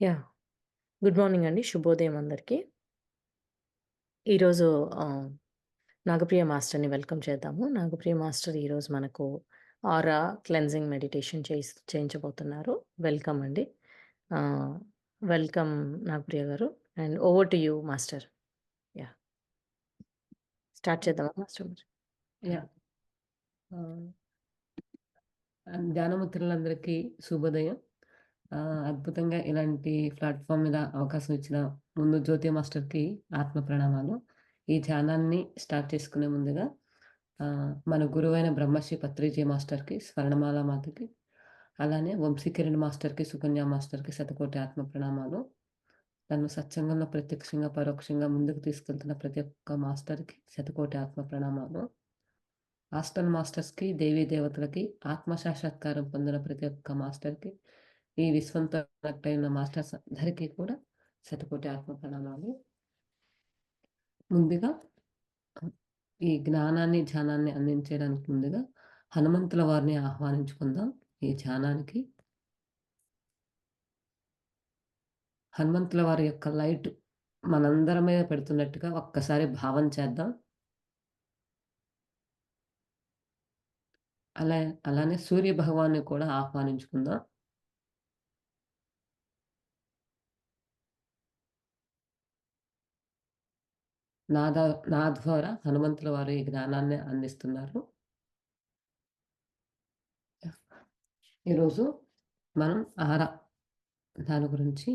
Yeah! Good morning అండి. శుభోదయం అందరికి. ఈరోజు ఆహ్, నాగప్రియ మాస్టర్‌ని వెల్కమ్ చేద్దాము. నాగప్రియ మాస్టర్ ఈరోజు మనకు ఆరా క్లెన్జింగ్ మెడిటేషన్ చేయించబోతున్నారు. వెల్కమ్ అండి. ఆహ్, వెల్కమ్ నాగప్రియ గారు. And over to you master. Yeah! Start చేద్దామా మాస్టర్ మరి? యాహ్! ఆహ్, ధ్యానమిత్రులందరికీ శుభోదయం. అద్భుతంగా ఇలాంటి ప్లాట్‌ఫామ్ మీద అవకాశం ఇచ్చిన ముందు జ్యోతి మాస్టర్‌కి ఆత్మ ప్రణామాలు. ఈ ధ్యానాన్ని స్టార్ట్ చేసుకునే ముందుగా మన గురువైన బ్రహ్మశ్రీ పత్రిజీ మాస్టర్‌కి, స్వర్ణమాల మాతకి, అలానే వంశీకిరణ్ మాస్టర్‌కి, సుకన్య మాస్టర్‌కి శతకోటి ఆత్మ ప్రణామాలు. నన్ను సత్సంగంలో ప్రత్యక్షంగా, పరోక్షంగా ముందుకు తీసుకెళ్తున్న ప్రతి ఒక్క మాస్టర్‌కి శతకోటి ఆత్మ ప్రణామాలు. హాస్టల్ మాస్టర్స్‌కి, దేవీ దేవతలకి, ఆత్మ సాక్షాత్కారం పొందిన ప్రతి ఒక్క మాస్టర్‌కి, ఈ విశ్వంతో కనెక్ట్ అయిన మాస్టర్స్ అందరికీ కూడా శతకోటి ఆత్మ ప్రణామాలు. ముందుగా ఈ జ్ఞానాన్ని, ధ్యానాన్ని అందించడానికి ముందుగా హనుమంతుల వారిని ఆహ్వానించుకుందాం ఈ ధ్యానానికి. హనుమంతుల వారి యొక్క లైట్ మనందరి మీద పెడుతున్నట్టుగా ఒక్కసారి భావన చేద్దాం. అలా అలానే సూర్య భగవాన్ని కూడా ఆహ్వానించుకుందాం. నా నా ద్వారా హనుమంతుల వారు ఈ జ్ఞానాన్ని అందిస్తున్నారు. ఈరోజు మనం ఆరా దాని గురించి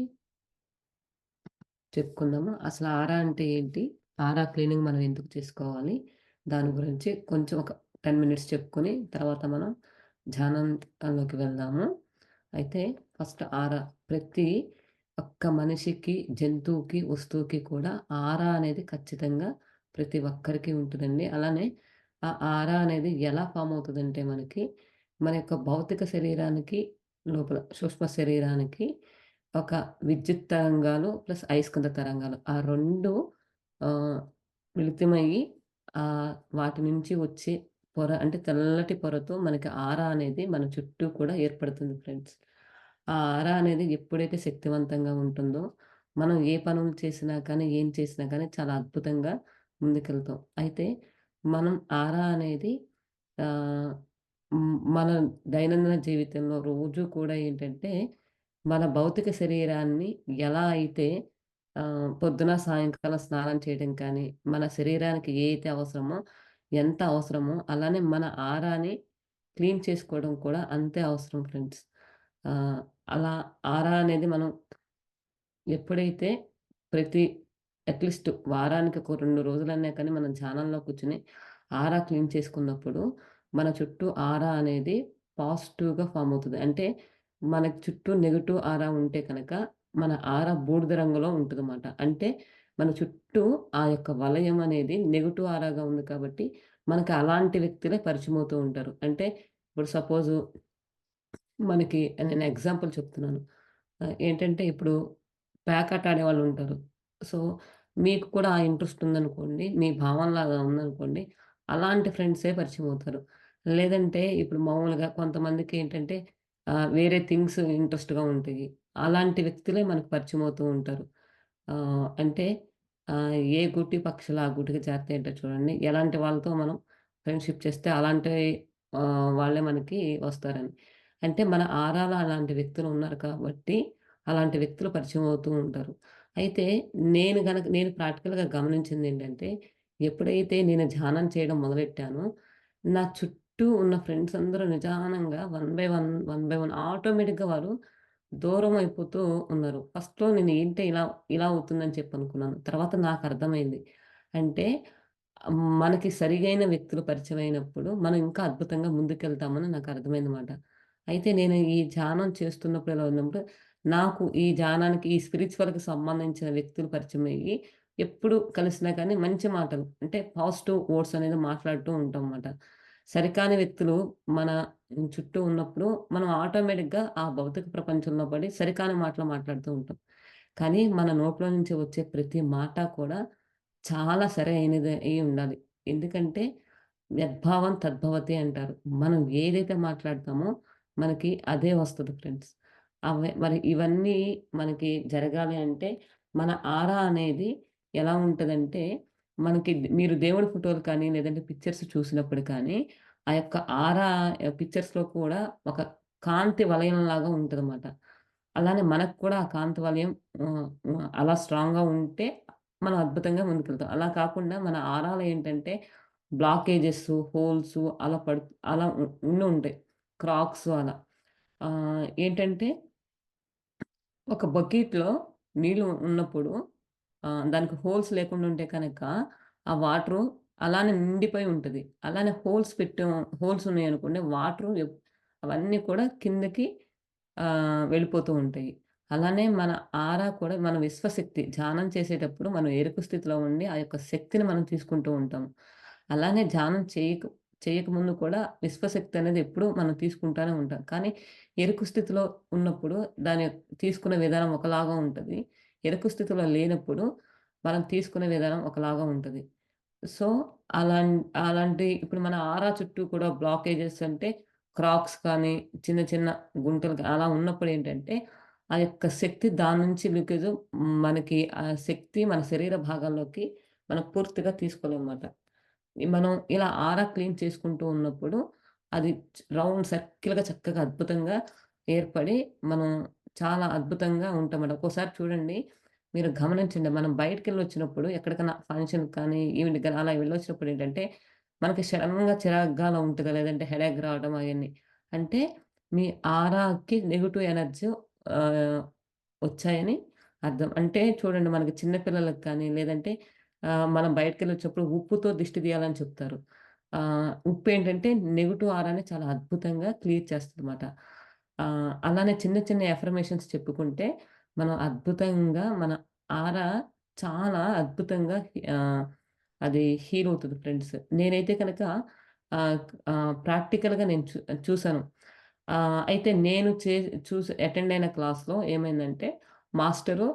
చెప్పుకుందాము. అసలు ఆరా అంటే ఏంటి? ఆరా క్లీనింగ్ మనం ఎందుకు చేసుకోవాలి? దాని గురించి కొంచెం ఒక 10 మినిట్స్ చెప్పుకొని తర్వాత మనం ధ్యానంలోకి వెళ్దాము. అయితే ఫస్ట్ ఆరా ప్రతి ఒక్క మనిషికి, జంతువుకి, వస్తువుకి కూడా ఆరా అనేది ఖచ్చితంగా ప్రతి ఒక్కరికి ఉంటుందండి. అలానే ఆ ఆరా అనేది ఎలా ఫార్మ్ అవుతదంటే మన యొక్క భౌతిక శరీరానికి లోపల సూక్ష్మ శరీరానికి ఒక విద్యుత్ తరంగాలు ప్లస్ అయస్కాంత తరంగాలు. ఆ 2 ఆహ్, మిళితమయ్యి వాటి నుంచి వచ్చే పొర అంటే తెల్లటి పొరతో మనకి ఆరా అనేది మన చుట్టూ కూడా ఏర్పడుతుంది ఫ్రెండ్స్. ఆ ఆరా అనేది ఎప్పుడైతే శక్తివంతంగా ఉంటుందో, మనం ఏ పనులు చేసినా కానీ, ఏం చేసినా కానీ చాలా అద్భుతంగా ముందుకెళ్తాం. అయితే మనం ఆరా అనేది ఆహ్, మన దైనందిన జీవితంలో రోజు కూడా ఏంటంటే మన భౌతిక శరీరాన్ని ఎలా అయితే పొద్దున, సాయంకాలం స్నానం చేయడం కానీ, మన శరీరానికి ఏ అయితే అవసరమో, ఎంత అవసరమో, అలానే మన ఆరాని క్లీన్ చేసుకోవడం కూడా అంతే అవసరం ఫ్రెండ్స్. ఆహ్, అలా ఆరా అనేది మనం ఎప్పుడైతే ప్రతి అట్‌లీస్ట్ వారానికి ఒక 2 రోజులన్నా కానీ మనం ధ్యానంలో కూర్చొని ఆరా క్లీన్ చేసుకున్నప్పుడు, మన చుట్టూ ఆరా అనేది పాజిటివ్‌గా ఫార్మ్ అవుతది. అంటే మన చుట్టూ నెగెటివ్ ఆరా ఉంటే కనుక, మన ఆరా బూడిద రంగులో ఉంటదన్నమాట. అంటే మన చుట్టూ ఆ యొక్క వలయం అనేది నెగెటివ్ ఆరాగా ఉంది కాబట్టి, మనకి అలాంటి వ్యక్తులే పరిచయమవుతూ ఉంటారు. అంటే ఇప్పుడు సపోజు మనకి నేను ఎగ్జాంపుల్ చెప్తున్నాను. ఏంటంటే ఇప్పుడు పేకాట ఆడేవాళ్ళుంటారు. సో, మీకు కూడా ఆ ఇంట్రెస్ట్ ఉందనుకోండి, మీ భావనలాగా ఉందనుకోండి, అలాంటి ఫ్రెండ్సే పరిచయమవుతారు. లేదంటే ఇప్పుడు మామూలుగా కొంతమందికేంటంటే వేరే థింగ్స్ ఇంట్రెస్ట్‌గా ఉంటాయి. అలాంటి వ్యక్తులే మనకు పరిచయమవుతూ ఉంటారు. అంటే ఏ గూటి పక్షులు ఆ గూటికి చేరతాయంటారు చూడండి. ఎలాంటి వాళ్ళతో మనం ఫ్రెండ్‌షిప్ చేస్తే అలాంటి వాళ్ళే మనకి వస్తారని. అంటే మన ఆరాలో అలాంటి వ్యక్తులున్నారు కాబట్టి, అలాంటి వ్యక్తులు పరిచయం అవుతూ ఉంటారు. అయితే నేను ప్రాక్టికల్‌గా గమనించిందేంటంటే, ఎప్పుడైతే నేను ధ్యానం చేయడం మొదలెట్టానో, నా చుట్టూ ఉన్న ఫ్రెండ్స్ అందరూ నిదానంగా వన్ బై వన్ ఆటోమేటిక్‌గా వారు దూరం అయిపోతూ ఉన్నారు. ఫస్ట్‌లో నేను ఏంటి ఇలా అవుతుందని చెప్పి అనుకున్నాను. తర్వాత నాకర్థమైంది. అంటే మనకి సరిగైన వ్యక్తులు పరిచయమైనప్పుడు మనం ఇంకా అద్భుతంగా ముందుకెళ్తామని నాకర్థమైందన్నమాట. అయితే నేను ఈ ధ్యానం చేస్తున్నప్పుడు ఇలా ఉన్నప్పుడు నాకు ఈ ధ్యానానికి ఈ స్పిరిచ్యువల్‌కి సంబంధించిన వ్యక్తులు పరిచయమయ్యి ఎప్పుడు కలిసినా కానీ మంచి మాటలు అంటే పాజిటివ్ వర్డ్స్ అనేది మాట్లాడుతూ ఉంటామన్నమాట. సరికాని వ్యక్తులు మన చుట్టూ ఉన్నప్పుడు మనం ఆటోమేటిక్‌గా ఆ భౌతిక ప్రపంచంలో పడి సరికాని మాటలు మాట్లాడుతూ ఉంటాం. కానీ మన నోట్లో నుంచి వచ్చే ప్రతి మాట కూడా చాలా సరైనదే అయి ఉండాలి. ఎందుకంటే యద్భావం తద్భవతి అంటారు. మనం ఏదైతే మాట్లాడతామో మనకి అదే వస్తది ఫ్రెండ్స్. మరి ఇవన్నీ మనకి జరగాలి అంటే, మన ఆరా అనేది ఎలా ఉంటదంటే, మనకి మీరు దేవుడి ఫోటోలు కానీ, లేదంటే పిక్చర్స్ చూసినప్పుడు కానీ, ఆ యొక్క ఆరా పిక్చర్స్‌లో కూడా ఒక కాంతి వలయంలాగా ఉంటదన్నమాట. అలానే మనకు కూడా ఆ కాంతి వలయం అలా స్ట్రాంగ్‌గా ఉంటే, మనం అద్భుతంగా ముందుకెళ్తాం. అలా కాకుండా మన ఆరాలో ఏంటంటే, బ్లాకేజెస్, హోల్స్ అలా ఉండుంటాయి. క్రాక్స్ అలా. ఏంటంటే ఒక బకెట్‌లో నీళ్ళు ఉన్నప్పుడు దానికి హోల్స్ లేకుండా ఉంటే కనుక, ఆ వాటరు అలానే నిండిపోయి ఉంటది. అలానే హోల్స్ ఉన్నాయనుకోండి వాటరు అవన్నీ కూడా కిందకి వెళ్ళిపోతూ ఉంటాయి. అలానే మన ఆరా కూడా మన విశ్వశక్తి ధ్యానం చేసేటప్పుడు మనం ఎరుకు స్థితిలో ఉండి ఆ యొక్క శక్తిని మనం తీసుకుంటూ ఉంటాం. అలానే ధ్యానం చేయకముందు కూడా విశ్వశక్తి అనేది ఎప్పుడూ మనం తీసుకుంటానే ఉంటాం. కానీ ఎరుకు స్థితిలో ఉన్నప్పుడు దాని తీసుకునే విధానం ఒకలాగా ఉంటది. ఎరుకు స్థితిలో లేనప్పుడు మనం తీసుకునే విధానం ఒకలాగా ఉంటది. సో, అలాన్ అలాంటి ఇప్పుడు మన ఆరా చుట్టూ కూడా బ్లాకేజెస్ అంటే క్రాక్స్ కానీ, చిన్న చిన్న గుంటలు అలా ఉన్నప్పుడేంటంటే, ఆ యొక్క శక్తి దాని నుంచి లీకేజు మనకి ఆ శక్తి మన శరీర భాగాల్లోకి మనం పూర్తిగా తీసుకోలేమన్నమాట. మనం ఇలా ఆరా క్లీన్ చేసుకుంటూ ఉన్నప్పుడు అది రౌండ్ సర్కిల్‌గా చక్కగా అద్భుతంగా ఏర్పడి, మనం చాలా అద్భుతంగా ఉంటామన్నమాట. ఒక్కోసారి చూడండి మీరు గమనించండి. మనం బయటికెళ్ళొచ్చినప్పుడు ఎక్కడికన్నా ఫంక్షన్‌కి కానీ, ఈవెంట్‌కి గాని అలా వెళ్ళొచ్చినప్పుడు ఏంటంటే, మనకి సడెన్‌గా చిరాకుగా అలా ఉంటది. లేదంటే హెడేక్ రావడం అయన్నీ. అంటే మీ ఆరాకి నెగెటివ్ ఎనర్జీ ఆహ్, వచ్చాయని అర్థం. అంటే చూడండి మనకి చిన్న పిల్లలకి కానీ, లేదంటే మనం బయటికెళ్ళొచ్చినప్పుడు ఉప్పుతో దిష్టి తీయాలని చెప్తారు. ఉప్పేంటంటే నెగెటివ్ ఆరాని చాలా అద్భుతంగా క్లియర్ చేస్తదన్నమాట. అలానే చిన్న చిన్న అఫర్మేషన్స్ చెప్పుకుంటే, మనం అద్భుతంగా మన ఆరా చాలా అద్భుతంగా అది హీల్ అవుతది ఫ్రెండ్స్. నేనైతే కనుక ప్రాక్టికల్‌గా నేను చూసాను. అయితే నేను చూసి అటెండ్ అయిన క్లాస్‌లో ఏమైందంటే, మాస్టరు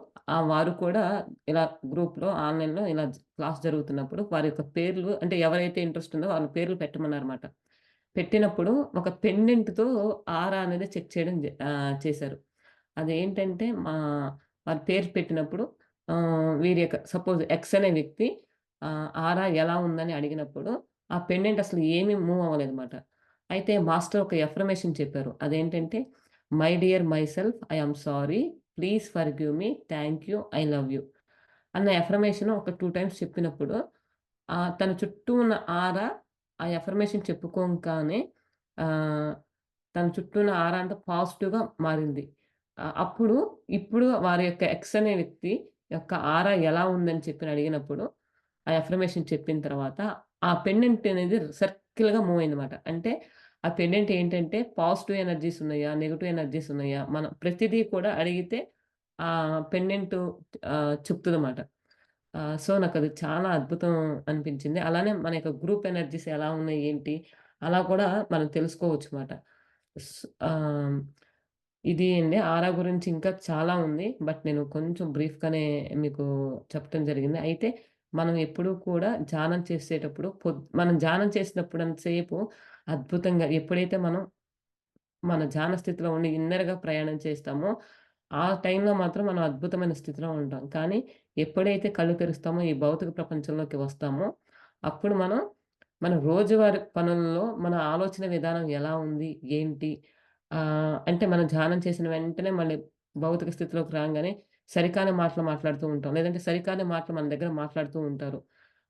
వారు కూడా ఇలా గ్రూప్‌లో ఆన్‌లైన్‌లో ఇలా క్లాస్ జరుగుతున్నప్పుడు వారి యొక్క పేర్లు అంటే ఎవరైతే ఇంట్రెస్ట్ ఉందో వాళ్ళ పేర్లు పెట్టమన్నారన్నమాట. పెట్టినప్పుడు ఒక పెండెంట్‌తో ఆరా అనేది చెక్ చేయడం చేశారు. అదేంటంటే వారి పేరు పెట్టినప్పుడు వీరి యొక్క సపోజ్ ఎక్స్ అనే వ్యక్తి ఆరా ఎలా ఉందని అడిగినప్పుడు, ఆ పెండెంట్ అసలు ఏమి మూవ్ అవ్వలేదన్నమాట. అయితే మాస్టర్ ఒక అఫర్మేషన్ చెప్పారు. అదేంటంటే, my dear myself I am sorry. Please forgive me. Thank you. I love you. అన్న అఫర్మేషన్ ఒక 2 టైమ్స్ చెప్పినప్పుడు తన చుట్టూ ఉన్న ఆరా ఆ అఫర్మేషన్ చెప్పుకోంగానే ఆహ్, తన చుట్టూ ఉన్న ఆరా అంతా పాజిటివ్‌గా మారింది. అప్పుడు ఇప్పుడు వారి యొక్క ఎక్స్ అనే వ్యక్తి యొక్క ఆరా ఎలా ఉందని చెప్పి అడిగినప్పుడు, ఆ అఫర్మేషన్ చెప్పిన తర్వాత ఆ పెండెంట్ అనేది సర్కిల్‌గా మూవ్ అయిందన్నమాట. అంటే ఆ పెండెంట్ ఏంటంటే పాజిటివ్ ఎనర్జీస్ ఉన్నాయా? నెగెటివ్ ఎనర్జీస్ ఉన్నాయా? మనం ప్రతిదీ కూడా అడిగితే పెండెంట్ చెప్తదన్నమాట. సో, నాకది చాలా అద్భుతం అనిపించింది. అలానే మన యొక్క గ్రూప్ ఎనర్జీస్ ఎలా ఉన్నాయి, ఏంటి అలా కూడా మనం తెలుసుకోవచ్చు మాట. స్ ఆహ్, ఇది అండి ఆరా గురించి ఇంకా చాలా ఉంది. బట్ నేను కొంచెం బ్రీఫ్‌గానే మీకు చెప్పటం జరిగింది. అయితే మనం ఎప్పుడూ కూడా ధ్యానం చేసేటప్పుడు మనం ధ్యానం చేసినప్పుడంత సేపు అద్భుతంగా ఎప్పుడైతే మనం మన ధ్యాన స్థితిలో ఉండి ఇన్నర్‌గా ప్రయాణం చేస్తామో, ఆ టైంలో మాత్రం మనం అద్భుతమైన స్థితిలో ఉంటాం. కానీ ఎప్పుడైతే కళ్ళు తెరుస్తామో, ఈ భౌతిక ప్రపంచంలోకి వస్తామో, అప్పుడు మనం మన రోజువారీ పనుల్లో మన ఆలోచన విధానం ఎలా ఉంది? ఏంటి? అంటే మనం ధ్యానం చేసిన వెంటనే మళ్ళీ భౌతిక స్థితిలోకి రాంగానే సరికాని మాటలు మాట్లాడుతూ ఉంటాం. లేదంటే సరికాని మాటలు మన దగ్గర మాట్లాడుతూ ఉంటారు.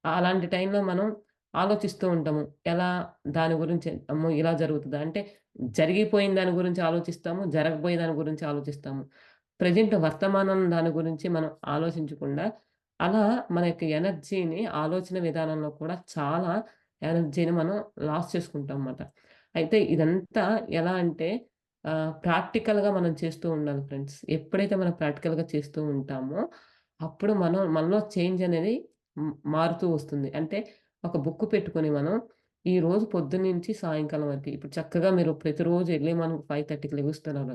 అలాంటి టైంలో మనం ఆలోచిస్తూ ఉంటాము. ఎలా దాని గురించి అమ్మో! ఇలా జరుగుతదా? అంటే జరిగిపోయిన దాని గురించి ఆలోచిస్తాము. జరగబోయే దాని గురించి ఆలోచిస్తాము. ప్రెజెంట్ వర్తమానం దాని గురించి మనం ఆలోచించకుండా, అలా మన యొక్క ఎనర్జీని ఆలోచన విధానంలో కూడా చాలా ఎనర్జీని మనం లాస్ చేసుకుంటామన్నమాట. అయితే ఇదంతా ఎలా అంటే ప్రాక్టికల్‌గా మనం చేస్తూ ఉండాలి ఫ్రెండ్స్. ఎప్పుడైతే మనం ప్రాక్టికల్‌గా చేస్తూ ఉంటామో, అప్పుడు మనలో చేంజ్ అనేది మారుతూ వస్తుంది. అంటే ఒక బుక్ పెట్టుకొని మనం ఈరోజు పొద్దున్నుంచి సాయంకాలం వరకి ఇప్పుడు చక్కగా మీరు ప్రతిరోజు ఎర్లీ మార్నింగ్ 5:30కి లెగుస్తున్నారు.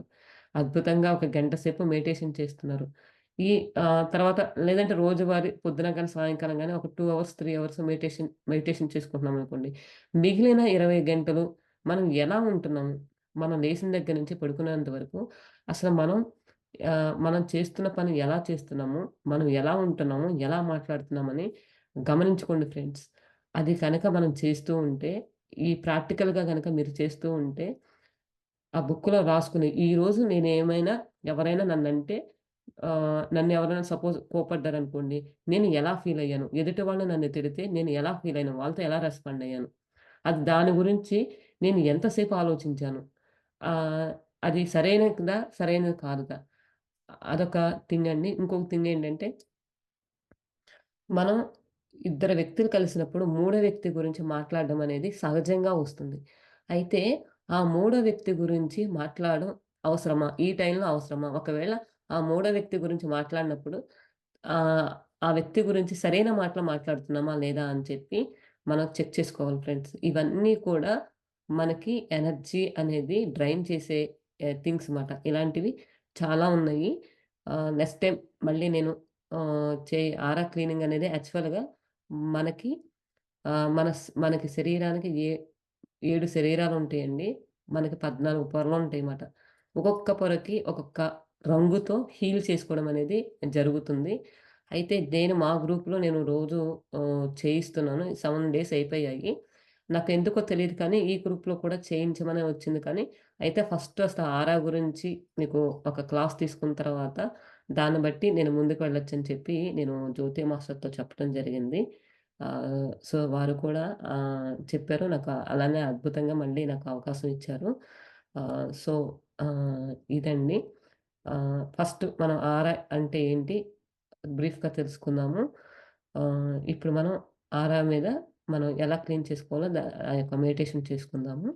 అద్భుతంగా ఒక గంట సేపు మెడిటేషన్ చేస్తున్నారు. ఈ తర్వాత లేదంటే రోజువారీ పొద్దున గాని, సాయంకాలం గాని ఒక 2 అవర్స్, 3 అవర్స్ మెడిటేషన్ చేసుకుంటున్నామనుకోండి. మిగిలిన 20 గంటలు మనం ఎలా ఉంటున్నాము? మనం లేసిన దగ్గర నుంచి పడుకునేంత వరకు అసలు మనం చేస్తున్న పని ఎలా చేస్తున్నాము, మనం ఎలా ఉంటున్నాము, ఎలా మాట్లాడుతున్నామని గమనించుకోండి ఫ్రెండ్స్. అది కనుక మనం చేస్తూ ఉంటే, ఈ ప్రాక్టికల్‌గా గనక మీరు చేస్తూ ఉంటే, ఆ బుక్‌లో రాసుకుని ఈరోజు ఎవరైనా నన్నంటే నన్నెవరైనా సపోజ్ కోపడ్డారనుకోండి, నేను ఎలా ఫీలయ్యాను? ఎదుటి వాళ్ళు నన్ను తిడితే నేను ఎలా ఫీలయ్యాను? వాళ్ళతో ఎలా రెస్పాండ్ అయ్యాను? దాని గురించి నేను ఎంతసేపు ఆలోచించాను? ఆహ్, అది సరైనదా? సరైనది కాదా? అదొక థింగ్ అండి. ఇంకొక థింగ్ ఏంటంటే, మనం ఇద్దరు వ్యక్తులు కలిసినప్పుడు మూడో వ్యక్తి గురించి మాట్లాడడం అనేది సహజంగా వస్తుంది. అయితే ఆ మూడో వ్యక్తి గురించి మాట్లాడడం అవసరమా? ఈ టైంలో అవసరమా? ఒకవేళ ఆ మూడో వ్యక్తి గురించి మాట్లాడినప్పుడు ఆహ్, ఆ వ్యక్తి గురించి సరైన మాటలు మాట్లాడుతున్నామా లేదా అని చెప్పి మనం చెక్ చేసుకోవాలి ఫ్రెండ్స్. ఇవన్నీ కూడా మనకి ఎనర్జీ అనేది డ్రైన్ చేసే థింగ్స్ మాట. ఇలాంటివి చాలా ఉన్నాయి. నెక్స్ట్ టైమ్ మళ్ళీ నేను ఆహ్, చే ఆరా క్లీనింగ్ అనేది యాక్చువల్‌గా మనకి మనకి శరీరానికి 7 శరీరాలుంటాయండి. మనకి 14 పొరలుంటాయిమాట. ఒక్కొక్క పొరకి ఒక్కొక్క రంగుతో హీల్ చేసుకోవడం అనేది జరుగుతుంది. అయితే మా గ్రూప్‌లో నేను రోజు చేయిస్తున్నాను. 7 డేస్ అయిపోయాయి. నాకెందుకో తెలీదు కానీ ఈ గ్రూప్‌లో కూడా చేయించమనే వచ్చింది కానీ, అయితే ఫస్ట్ అసలు ఆరా గురించి మీకు ఒక క్లాస్ తీసుకున్న తర్వాత దాన్ని బట్టి నేను ముందుకు వెళ్ళొచ్చని చెప్పి నేను జ్యోతి మాస్టర్‌తో చెప్పడం జరిగింది. సో, వారు కూడా చెప్పారు. అలానే అద్భుతంగా మళ్ళీ నాకు అవకాశం ఇచ్చారు. సో, ఇదండి. ఫస్ట్ మనం ఆరా అంటే ఏంటి? బ్రీఫ్‌గా తెలుసుకుందాము. ఇప్పుడు మనం ఆరా మీద మనం ఎలా క్లీన్ చేసుకోవాలో ఆ యొక్క మెడిటేషన్ చేసుకుందాము.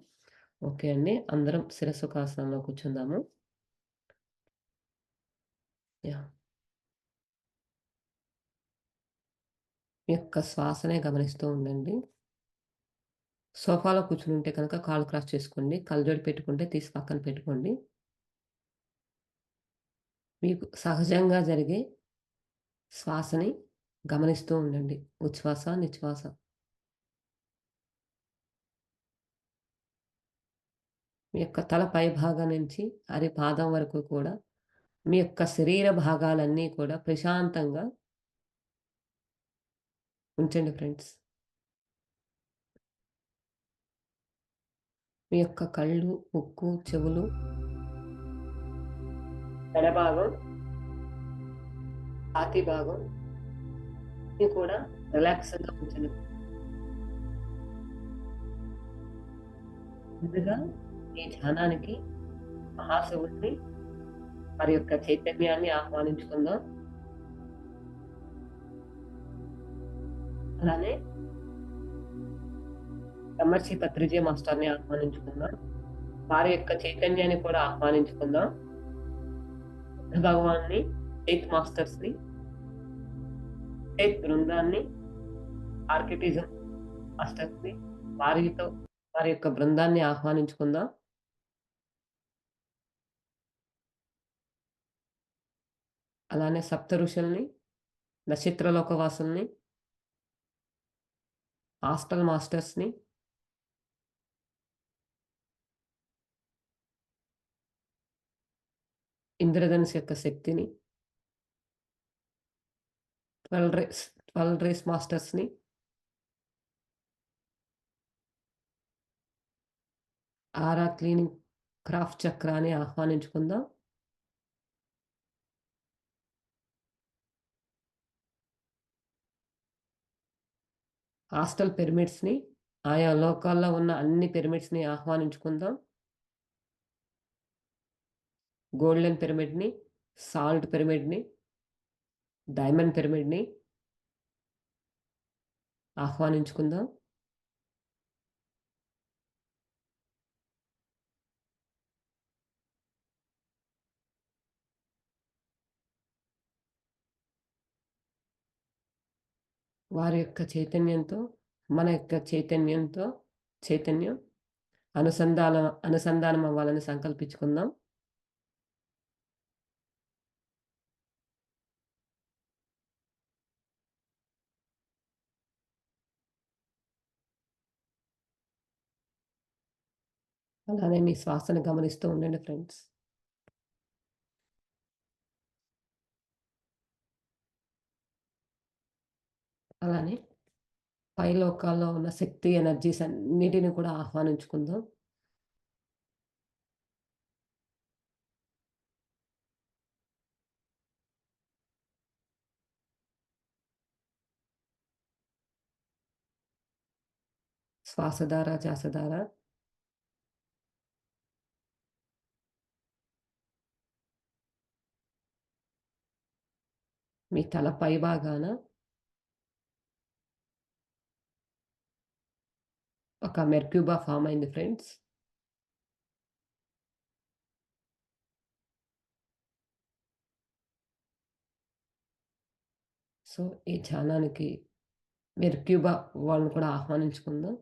ఓకే అండి. అందరం శిరస్సుకాసనంలో కూర్చుందాము. యాహ్! మీ యొక్క శ్వాసనే గమనిస్తూ ఉండండి. సోఫాలో కూర్చొనుంటే కనుక కాళ్ళు క్రాస్ చేసుకోండి. కళ్ళజోడు పెట్టుకుంటే తీసి పక్కన పెట్టుకోండి. మీకు సహజంగా జరిగే శ్వాసని గమనిస్తూ ఉండండి. ఉచ్ఛ్వాస, నిశ్వాస. మీ యొక్క తల పైభాగం నుంచి పాదం వరకు కూడా మీ యొక్క శరీర భాగాలన్నీ కూడా ప్రశాంతంగా ఉంచండి ఫ్రెండ్స్. మీ యొక్క కళ్ళు, ముక్కు, చెవులు, మెడ భాగం, ఛాతీ భాగం ఇవి కూడా రిలాక్స్‌గా ఉంచండి. ముందుగా ఈ ధ్యానానికి మహాశివుడిని వారి యొక్క చైతన్యాన్ని ఆహ్వానించుకుందాం. అలానే బ్రహ్మర్షి పత్రిజీ మాస్టర్‌ని ఆహ్వానించుకుందాం. వారి యొక్క చైతన్యాన్ని కూడా ఆహ్వానించుకుందాం. బుద్ధ భగవాన్ని, ఫెయిత్ మాస్టర్స్‌ని, ఫెయిత్ బృందాన్ని, ఆర్కిటిజం మాస్టర్స్‌ని వారితో వారి యొక్క బృందాన్ని ఆహ్వానించుకుందాం. అలానే సప్త ఋషుల్ని, నక్షత్రలోక వాసుల్ని, హాస్టల్ మాస్టర్స్‌ని, ఇంద్రధనుస్సు యొక్క శక్తిని, 12 రేస్ మాస్టర్స్‌ని, ఆరా క్లీనింగ్ క్రాఫ్ట్ చక్రాన్ని ఆహ్వానించుకుందాం. హాస్టల్ పిరమిడ్స్‌ని, ఆయా లోకాల్లో ఉన్న అన్ని పిరమిడ్స్‌ని ఆహ్వానించుకుందాం. గోల్డెన్ పిరమిడ్‌ని, సాల్ట్ పిరమిడ్‌ని, డైమండ్ పిరమిడ్‌ని ఆహ్వానించుకుందాం. వారి యొక్క చైతన్యంతో, మన యొక్క చైతన్యం అనుసంధానం అవ్వాలని సంకల్పించుకుందాం. అలానే మీ శ్వాసను గమనిస్తూ ఉండండి ఫ్రెండ్స్. అలానే పై లోకాల్లో ఉన్న శక్తి ఎనర్జీస్ అన్నిటిని కూడా ఆహ్వానించుకుందాం. శ్వాస ద్వారా, ధ్యాస ద్వారా మీ తల పై భాగాన ఒక మెర్క్యూబా ఫార్మ్ అయింది ఫ్రెండ్స్. సో, ఈ ధ్యానానికి మెర్క్యూబా వాళ్ళని కూడా ఆహ్వానించుకుందాం.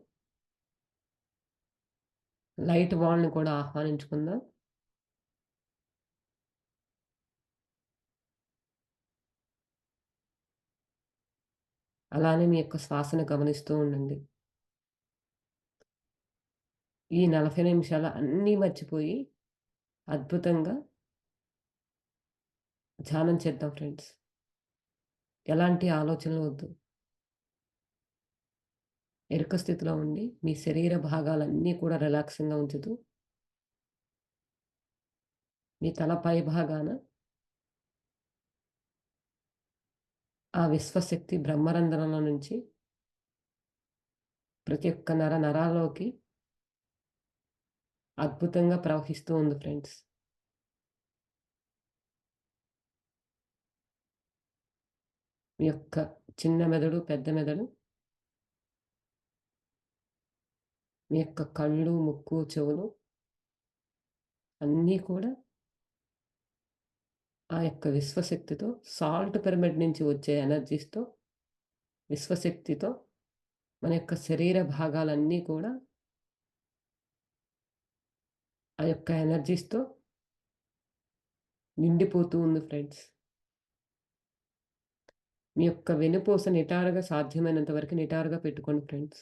లైట్ వాళ్ళని కూడా ఆహ్వానించుకుందాం. అలానే మీ యొక్క శ్వాసను గమనిస్తూ ఉండండి. ఈ 40 నిమిషాలు అన్నీ మర్చిపోయి అద్భుతంగా ధ్యానం చేద్దాం ఫ్రెండ్స్. ఎలాంటి ఆలోచనలు వద్దు. ఎరుక స్థితిలో ఉండి మీ శరీర భాగాలన్నీ కూడా రిలాక్సింగ్‌గా ఉంచుతూ, మీ తల పై భాగాన ఆ విశ్వశక్తి బ్రహ్మరంధ్రంలో నుంచి ప్రతి ఒక్క నరాల్లోకి అద్భుతంగా ప్రవహిస్తూ ఉంది ఫ్రెండ్స్. మీ యొక్క చిన్న మెదడు, పెద్ద మెదడు, మీ యొక్క కళ్ళు, ముక్కు, చెవులు అన్నీ కూడా ఆ యొక్క విశ్వశక్తితో సాల్ట్ పిరమిడ్ నుంచి వచ్చే ఎనర్జీస్‌తో, విశ్వశక్తితో మన యొక్క శరీర భాగాలన్నీ కూడా ఆ యొక్క ఎనర్జీస్‌తో నిండిపోతూ ఉంది ఫ్రెండ్స్. మీ యొక్క వెన్నుపూస నిటారుగా సాధ్యమైనంత వరకు నిటారుగా పెట్టుకోండి ఫ్రెండ్స్.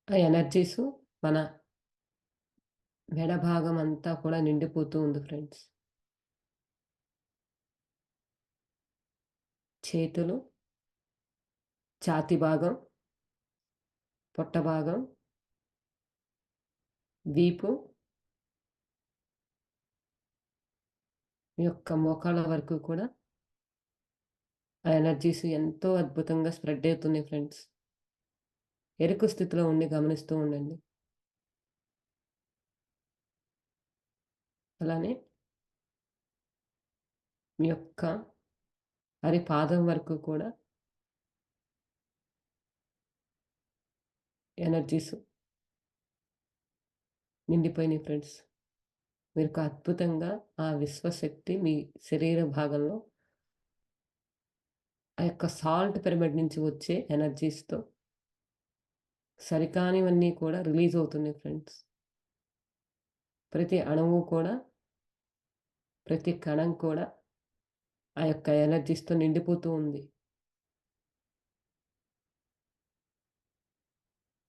ఆ ఎనర్జీసు మన మెడ భాగం అంతా కూడా నిండిపోతూ ఉంది ఫ్రెండ్స్. చేతులు, ఛాతీ భాగం, పొట్ట భాగం, వీపు, మీ యొక్క మోకాళ్ళ వరకు కూడా ఆ ఎనర్జీస్ ఎంతో అద్భుతంగా స్ప్రెడ్ అవుతున్నాయి ఫ్రెండ్స్. ఎరుకు స్థితిలో ఉండి గమనిస్తూ ఉండండి. అలానే మీ యొక్క అరిపాదం వరకు కూడా ఎనర్జీస్ నిండిపోయినాయి ఫ్రెండ్స్. మీరు అద్భుతంగా ఆ విశ్వశక్తి మీ శరీర భాగంలో ఆ యొక్క సాల్ట్ పిరమిడ్ నుంచి వచ్చే ఎనర్జీస్‌తో సరికానివన్నీ కూడా రిలీజ్ అవుతున్నాయి ఫ్రెండ్స్. ప్రతి అణువు కూడా, ప్రతి కణం కూడా ఆ యొక్క ఎనర్జీస్‌తో నిండిపోతూ ఉంది.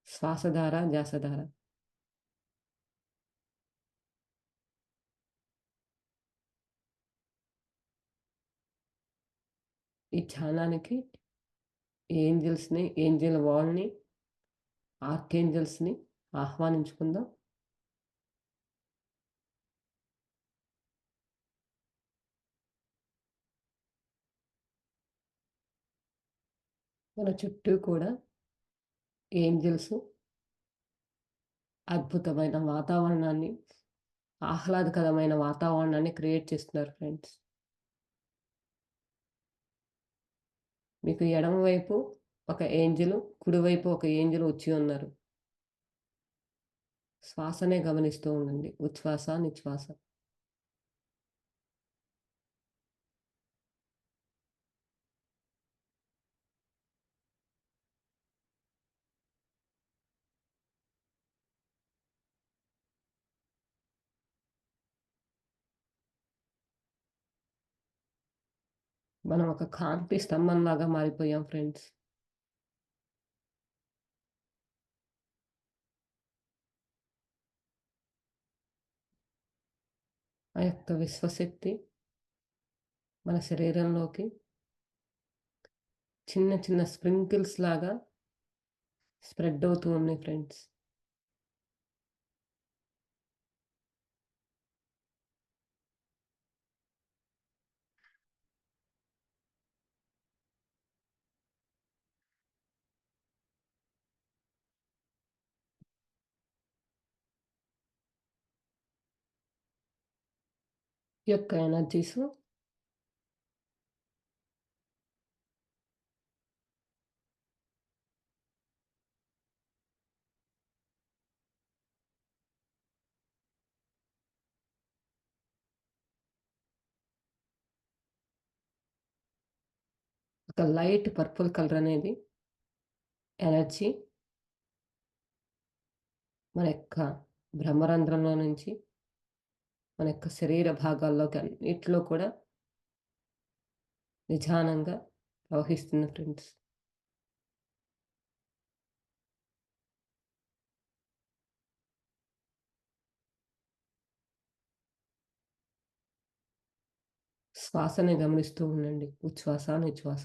శ్వాస ద్వారా, ధ్యాస ద్వారా. ఈ ధ్యానానికి ఏంజెల్స్‌ని, ఏంజెల్ వాల్‌ని, ఆర్కేంజెల్స్‌ని ఆహ్వానించుకుందాం. మన చుట్టూ కూడా ఏంజెల్స్ అద్భుతమైన వాతావరణాన్ని, ఆహ్లాదకరమైన వాతావరణాన్ని క్రియేట్ చేస్తున్నారు ఫ్రెండ్స్. మీకు ఎడమ వైపు ఒక ఏంజెలు, కుడివైపు ఒక ఏంజెల్ వచ్చి ఉన్నారు. శ్వాసనే గమనిస్తూ ఉండండి. ఉచ్ఛ్వాస, నిశ్వాస. మనం ఒక కాంతి స్తంభంలాగా మారిపోయాం ఫ్రెండ్స్. ఆ యొక్క విశ్వశక్తి మన శరీరంలోకి చిన్న చిన్న స్ప్రింకిల్స్ లాగా స్ప్రెడ్ అవుతూ ఉన్నాయి ఫ్రెండ్స్. ఈ యొక్క ఎనర్జీసు ఒక లైట్ పర్పుల్ కలర్ అనేది ఎనర్జీ మన యొక్క బ్రహ్మరంధ్రంలో నుంచి మన యొక్క శరీర భాగాల్లోకి అన్నిట్లో కూడా నిదానంగా ప్రవహిస్తుంది ఫ్రెండ్స్. శ్వాసని గమనిస్తూ ఉండండి. ఉచ్ఛ్వాస, నిశ్వాస.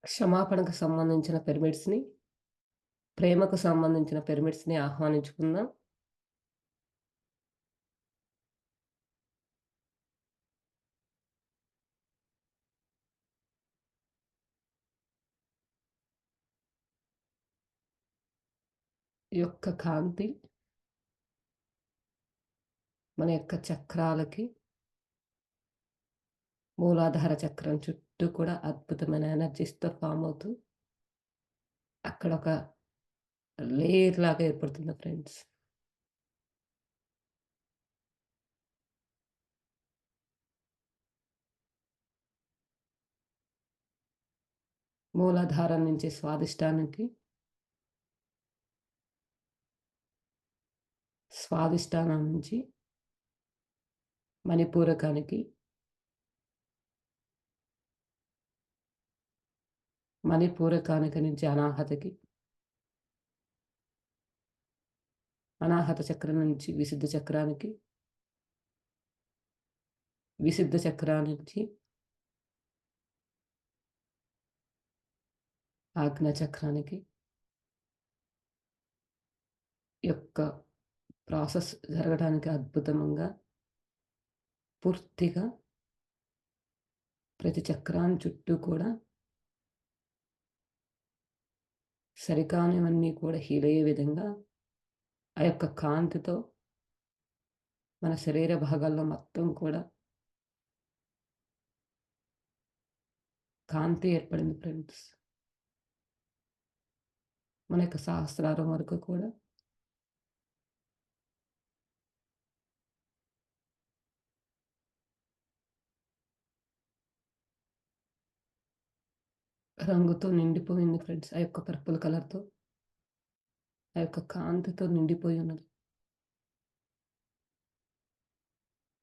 క్షమాపణకు సంబంధించిన పిరమిడ్స్‌ని, ప్రేమకు సంబంధించిన పిరమిడ్స్‌ని ఆహ్వానించుకుందాం. ఈ యొక్క కాంతి మన యొక్క చక్రాలకి, మూలాధార చక్రం చుట్టూ కూడా అద్భుతమైన ఎనర్జీస్‌తో ఫార్మ్ అవుతూ అక్కడొక లేయర్ లాగా ఏర్పడుతుంది ఫ్రెండ్స్. మూలాధారం నుంచి స్వాదిష్టానికి, స్వాదిష్టానం నుంచి మణిపూరకానికి, మణిపూరకానికి నుంచి అనాహతకి, అనాహత చక్రం నుంచి విశుద్ధ చక్రానికి, విశుద్ధ చక్రం నుంచి ఆజ్ఞా చక్రానికి ఈ యొక్క ప్రాసెస్ జరగడానికి అద్భుతంగా పూర్తిగా ప్రతి చక్రాన్ని చుట్టూ కూడా సరికానివన్నీ కూడా హీల్ అయ్యే విధంగా ఆ యొక్క కాంతితో మన శరీర భాగాల్లో మొత్తం కూడా కాంతి ఏర్పడింది ఫ్రెండ్స్. మన యొక్క సహస్రారం వరకు కూడా రంగుతో నిండిపోయింది ఫ్రెండ్స్. ఆ యొక్క పర్పుల్ కలర్‌తో, ఆ యొక్క కాంతితో నిండిపోయి ఉన్నది.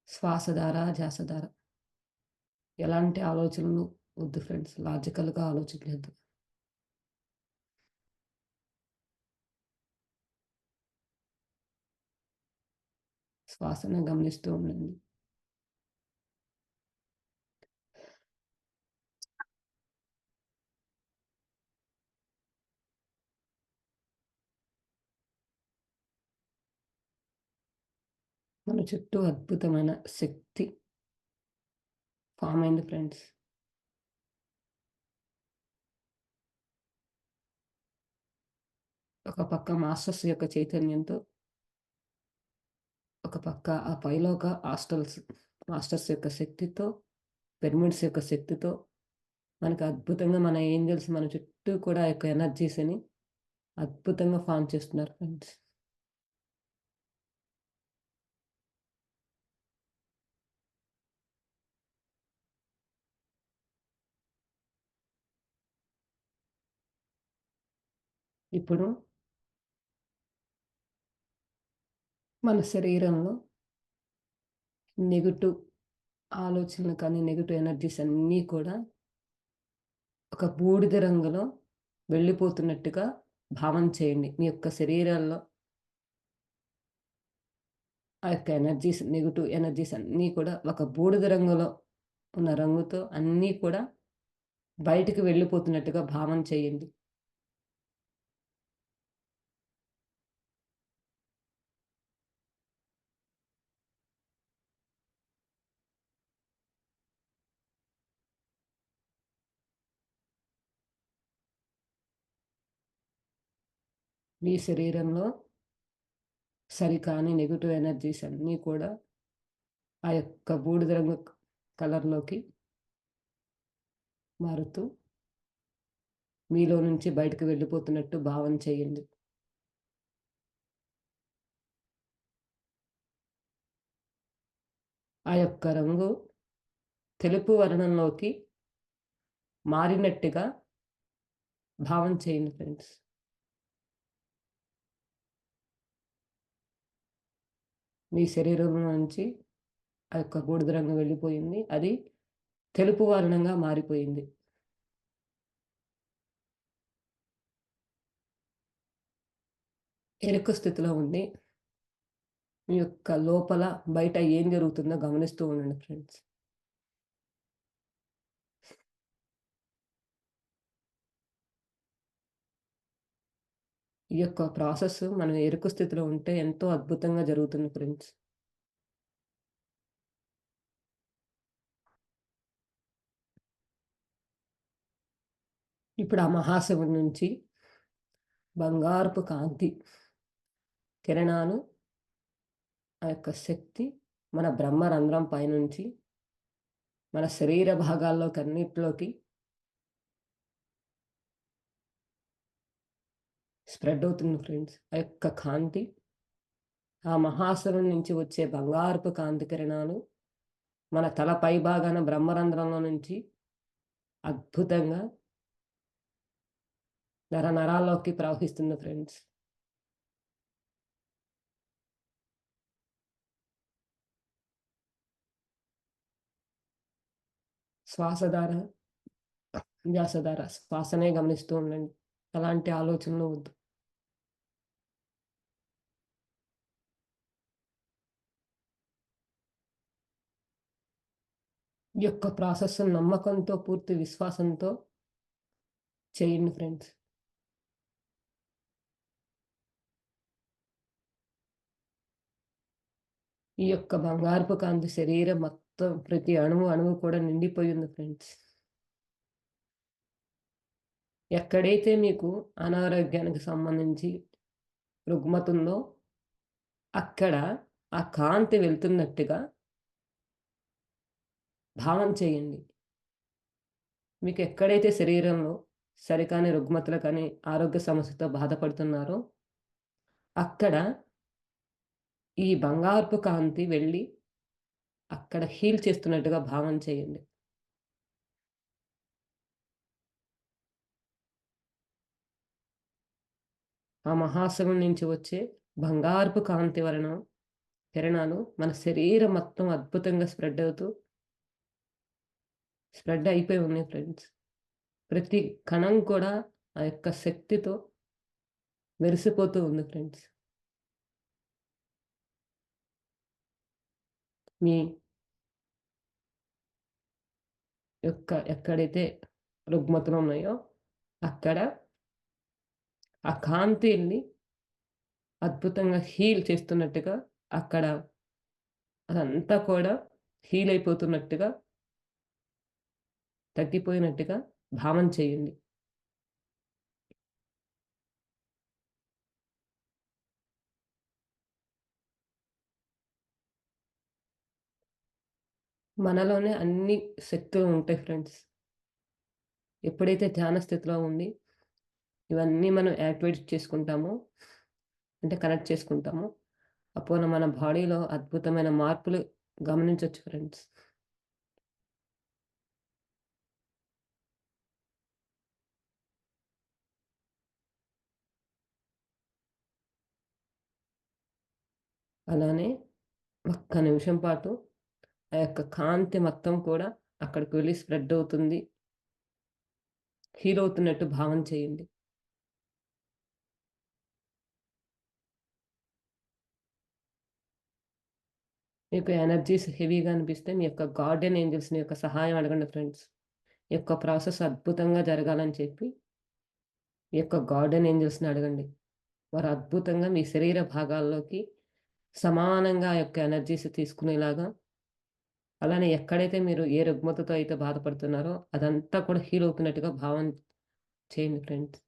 శ్వాస ద్వారా, ధ్యాస ద్వారా ఎలాంటి ఆలోచనలు వద్దు ఫ్రెండ్స్. లాజికల్‌గా ఆలోచించొద్దు. శ్వాసను గమనిస్తూ ఉండండి. మన చుట్టూ అద్భుతమైన శక్తి ఫార్మ్ అయింది ఫ్రెండ్స్. ఒక పక్క మాస్టర్స్ యొక్క చైతన్యంతో, ఒక పక్క ఆ పైలోక మాస్టర్స్ యొక్క శక్తితో, పిరమిడ్స్ యొక్క శక్తితో మనకు అద్భుతంగా మన ఏంజెల్స్ మన చుట్టూ కూడా ఆ యొక్క ఎనర్జీస్‌ని అద్భుతంగా ఫార్మ్ చేస్తున్నారు ఫ్రెండ్స్. ఇప్పుడు మన శరీరంలో నెగెటివ్ ఆలోచనలు కానీ, నెగెటివ్ ఎనర్జీస్ అన్నీ కూడా ఒక బూడిద రంగులో వెళ్ళిపోతున్నట్టుగా భావన చేయండి. మీ యొక్క శరీరాల్లో ఆ యొక్క ఎనర్జీస్, నెగెటివ్ ఎనర్జీస్ అన్నీ కూడా ఒక బూడిద రంగులో ఉన్న రంగుతో అన్నీ కూడా బయటికి వెళ్ళిపోతున్నట్టుగా భావన చేయండి. మీ శరీరంలో సరికాని నెగెటివ్ ఎనర్జీస్ అన్నీ కూడా ఆ యొక్క బూడిద రంగు కలర్‌లోకి మారుతూ మీలో నుంచి బయటకు వెళ్ళిపోతున్నట్టు భావన చేయండి. ఆ యొక్క రంగు తెలుపు వర్ణంలోకి మారినట్టుగా భావన చేయండి ఫ్రెండ్స్. మీ శరీరంలో నుంచి ఆ యొక్క బూడిద రంగు వెళ్ళిపోయింది. అది తెలుపు వర్ణంగా మారిపోయింది. ఎరుక స్థితిలో ఉండి మీ యొక్క లోపల, బయట ఏం జరుగుతుందో గమనిస్తూ ఉండండి ఫ్రెండ్స్. ఈ యొక్క ప్రాసెస్ మనం ఎరుక స్థితిలో ఉంటే ఎంతో అద్భుతంగా జరుగుతుంది ఫ్రెండ్స్. ఇప్పుడు ఆ మహాశివుడి నుంచి బంగారపు కాంతి కిరణాలు, ఆ యొక్క శక్తి మన బ్రహ్మరంధ్రం పైనుంచి మన శరీర భాగాల్లోకన్నిటిలోకి స్ప్రెడ్ అవుతుంది ఫ్రెండ్స్. ఆ యొక్క కాంతి, ఆ మహాశివుడి నుంచి వచ్చే బంగారపు కాంతి కిరణాలు మన తల పై భాగాన బ్రహ్మరంధ్రంలో నుంచి అద్భుతంగా నరాల్లోకి ప్రవహిస్తుంది ఫ్రెండ్స్. శ్వాస ద్వారా, ధ్యాస ద్వారా శ్వాసనే గమనిస్తూ ఉండండి. ఎలాంటి ఆలోచనలు వద్దు. ఈ యొక్క ప్రాసెస్ నమ్మకంతో, పూర్తి విశ్వాసంతో చేయండి ఫ్రెండ్స్. ఈ యొక్క బంగారపు కాంతి శరీరం మొత్తం ప్రతి అణువు, అణువు కూడా నిండిపోయింది ఫ్రెండ్స్. ఎక్కడైతే మీకు అనారోగ్యానికి సంబంధించి రుగ్మతుందో అక్కడ ఆ కాంతి వెళ్తున్నట్టుగా భావన చేయండి. మీకు ఎక్కడైతే శరీరంలో సరికాని రుగ్మతలు కానీ, ఆరోగ్య సమస్యతో బాధపడుతున్నారో అక్కడ ఈ బంగారపు కాంతి వెళ్ళి అక్కడ హీల్ చేస్తున్నట్టుగా భావన చేయండి. ఆ మహాశివుడి నుంచి వచ్చే బంగారపు కాంతి వలన కిరణాలు మన శరీరం మొత్తం అద్భుతంగా స్ప్రెడ్ అయిపోయి ఉన్నాయి ఫ్రెండ్స్. ప్రతి కణం కూడా ఆ యొక్క శక్తితో మెరిసిపోతూ ఉంది ఫ్రెండ్స్. మీ యొక్క ఎక్కడైతే రుగ్మతలు ఉన్నాయో అక్కడ ఆ కాంతి ఎళ్లి అద్భుతంగా హీల్ చేస్తున్నట్టుగా అక్కడ అదంతా కూడా హీల్ అయిపోతున్నట్టుగా, తగ్గిపోయినట్టుగా భావన చేయండి. మనలోనే అన్ని శక్తులు ఉంటాయి ఫ్రెండ్స్. ఎప్పుడైతే ధ్యాన స్థితిలో ఉండి ఇవన్నీ మనం యాక్టివేట్ చేసుకుంటామో, అంటే కనెక్ట్ చేసుకుంటామో, అప్పుడు మన బాడీలో అద్భుతమైన మార్పులు గమనించొచ్చు ఫ్రెండ్స్. అలానే ఒక్క నిమిషం పాటు ఆ యొక్క కాంతి మొత్తం కూడా అక్కడికి వెళ్లి స్ప్రెడ్ అవుతుంది. హీల్ అవుతున్నట్టు భావన చేయండి. మీకు ఎనర్జీస్ హెవీగా అనిపిస్తే మీ యొక్క గార్డియన్ ఏంజెల్స్‌ని యొక్క సహాయం అడగండి ఫ్రెండ్స్. ఈ యొక్క ప్రాసెస్ అద్భుతంగా జరగాలని చెప్పి ఈ యొక్క గార్డియన్ ఏంజెల్స్‌ని అడగండి. వారు అద్భుతంగా మీ శరీర భాగాల్లోకి సమానంగా ఆ యొక్క ఎనర్జీస్ తీసుకునేలాగా, అలానే ఎక్కడైతే మీరు ఏ రుగ్మతతో అయితే బాధపడుతున్నారో అదంతా కూడా హీల్ అవుతున్నట్టుగా భావన చేయండి ఫ్రెండ్స్.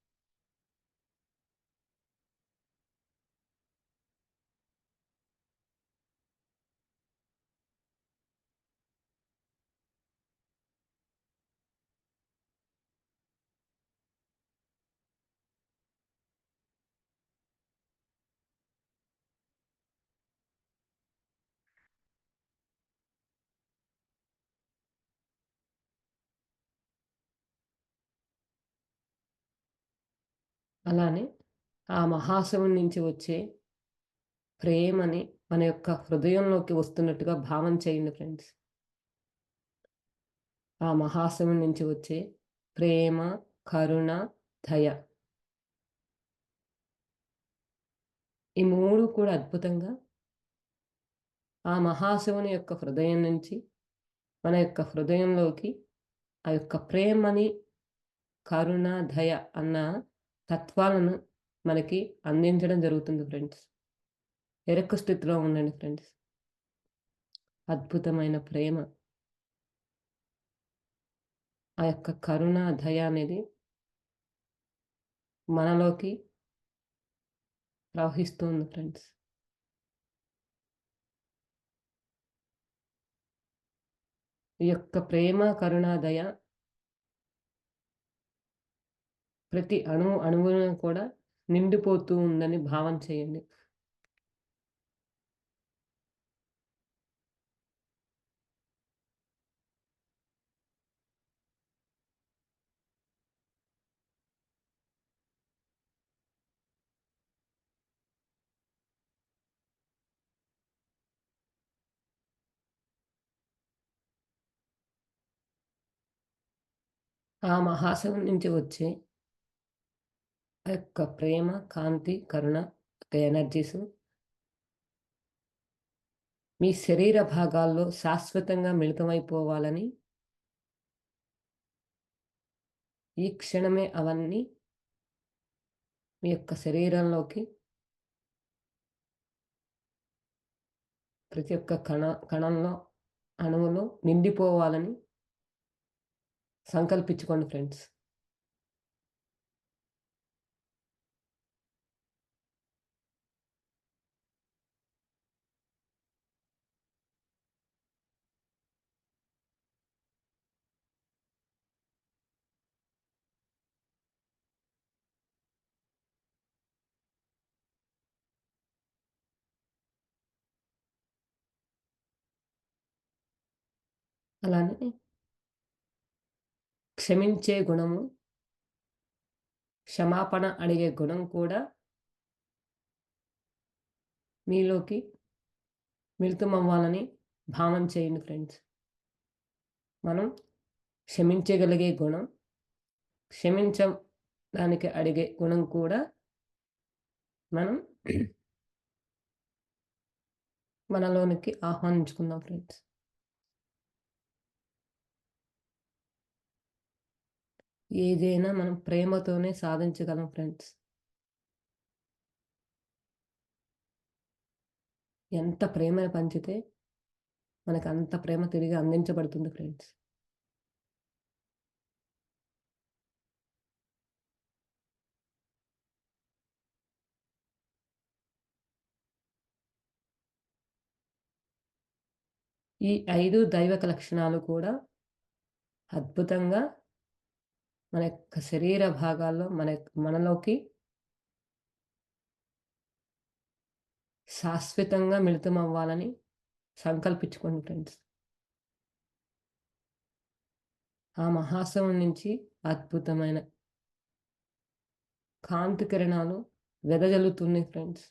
అలానే ఆ మహాశివుని నుంచి వచ్చే ప్రేమని మన యొక్క హృదయంలోకి వస్తున్నట్టుగా భావన చేయండి ఫ్రెండ్స్. ఆ మహాశివుని నుంచి వచ్చే ప్రేమ, కరుణ, దయ. ఈ 3 కూడా అద్భుతంగా ఆ మహాశివుని యొక్క హృదయం నుంచి మన యొక్క హృదయంలోకి ఆ యొక్క ప్రేమని, కరుణ, దయ అన్న తత్వాలను మనకి అందించడం జరుగుతుంది ఫ్రెండ్స్. ఎరుక స్థితిలో ఉండండి ఫ్రెండ్స్. అద్భుతమైన ప్రేమ, ఆ యొక్క కరుణ, దయ అనేది మనలోకి ప్రవహిస్తుంది ఫ్రెండ్స్. ఈ యొక్క ప్రేమ, కరుణ, దయ ప్రతి అణువున కూడా నిండిపోతూ ఉందని భావన చేయండి. ఆ మహాశివుని నుంచి వచ్చే ఆ యొక్క ప్రేమ, కాంతి, కరుణ యొక్క ఎనర్జీసు మీ శరీర భాగాల్లో శాశ్వతంగా మిళితమైపోవాలని, ఈ క్షణమే అవన్నీ మీ యొక్క శరీరంలోకి ప్రతి ఒక్క కణంలో, అణువులో నిండిపోవాలని సంకల్పించుకోండి ఫ్రెండ్స్. అలానే క్షమించే గుణము, క్షమాపణ అడిగే గుణం కూడా మీలోకి మిళితమవ్వాలని భావన చేయండి ఫ్రెండ్స్. మనం క్షమించగలిగే గుణం, క్షమించడానికి అడిగే గుణం కూడా మనం మనలోనికి ఆహ్వానించుకుందాం ఫ్రెండ్స్. ఏదైనా మనం ప్రేమతోనే సాధించగలం ఫ్రెండ్స్. ఎంత ప్రేమను పంచితే మనకంత ప్రేమ తిరిగి అందించబడుతుంది ఫ్రెండ్స్. ఈ 5 దైవక లక్షణాలు కూడా అద్భుతంగా మన యొక్క శరీర భాగాల్లో మనలోకి శాశ్వతంగా మిళితమవ్వాలని సంకల్పించుకోండి ఫ్రెండ్స్. ఆ మహాశవం నుంచి అద్భుతమైన కాంతి కిరణాలు వెదజల్లుతున్నాయి ఫ్రెండ్స్.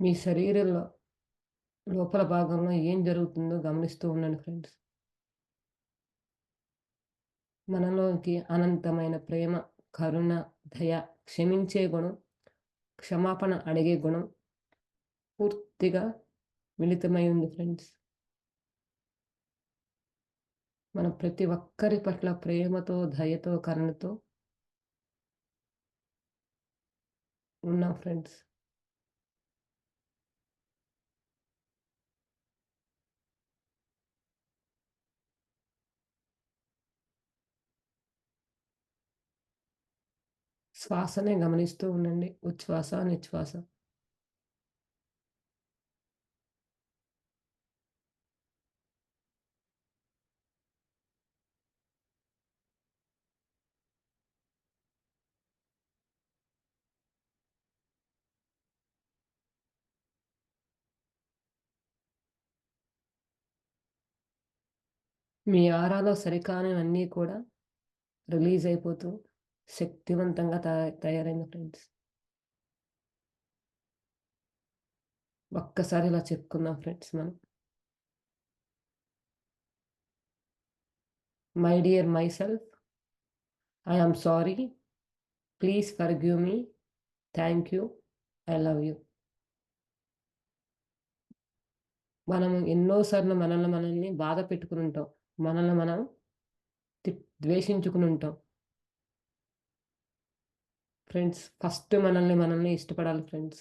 మీ శరీరంలో లోపల భాగంలో ఏం జరుగుతుందో గమనిస్తూ ఉండండి ఫ్రెండ్స్. మనలోకి అనంతమైన ప్రేమ, కరుణ, దయ, క్షమించే గుణం, క్షమాపణ అడిగే గుణం పూర్తిగా మిళితమై ఉంది ఫ్రెండ్స్. మనం ప్రతి ఒక్కరి పట్ల ప్రేమతో, దయతో, కరుణతో ఉన్నాం ఫ్రెండ్స్. శ్వాసనే గమనిస్తూ ఉండండి. ఉచ్ఛ్వాస, నిశ్వాస. మీ ఆరాలో సరికానివన్నీ కూడా రిలీజ్ అయిపోతూ శక్తివంతంగా తయారైంది ఫ్రెండ్స్. ఒక్కసారి ఇలా చెప్పుకుందాం ఫ్రెండ్స్ మనం. My dear my self, I am sorry, please forgive me, thank you, I love you. మనం ఎన్నో సార్లు మనల్ని బాధ పెట్టుకొని ఉంటాం. మనల్ని మనం ద్వేషించుకుని ఉంటాం. ఫ్రెండ్స్, ఫస్ట్ మనల్ని ఇష్టపడాలి ఫ్రెండ్స్.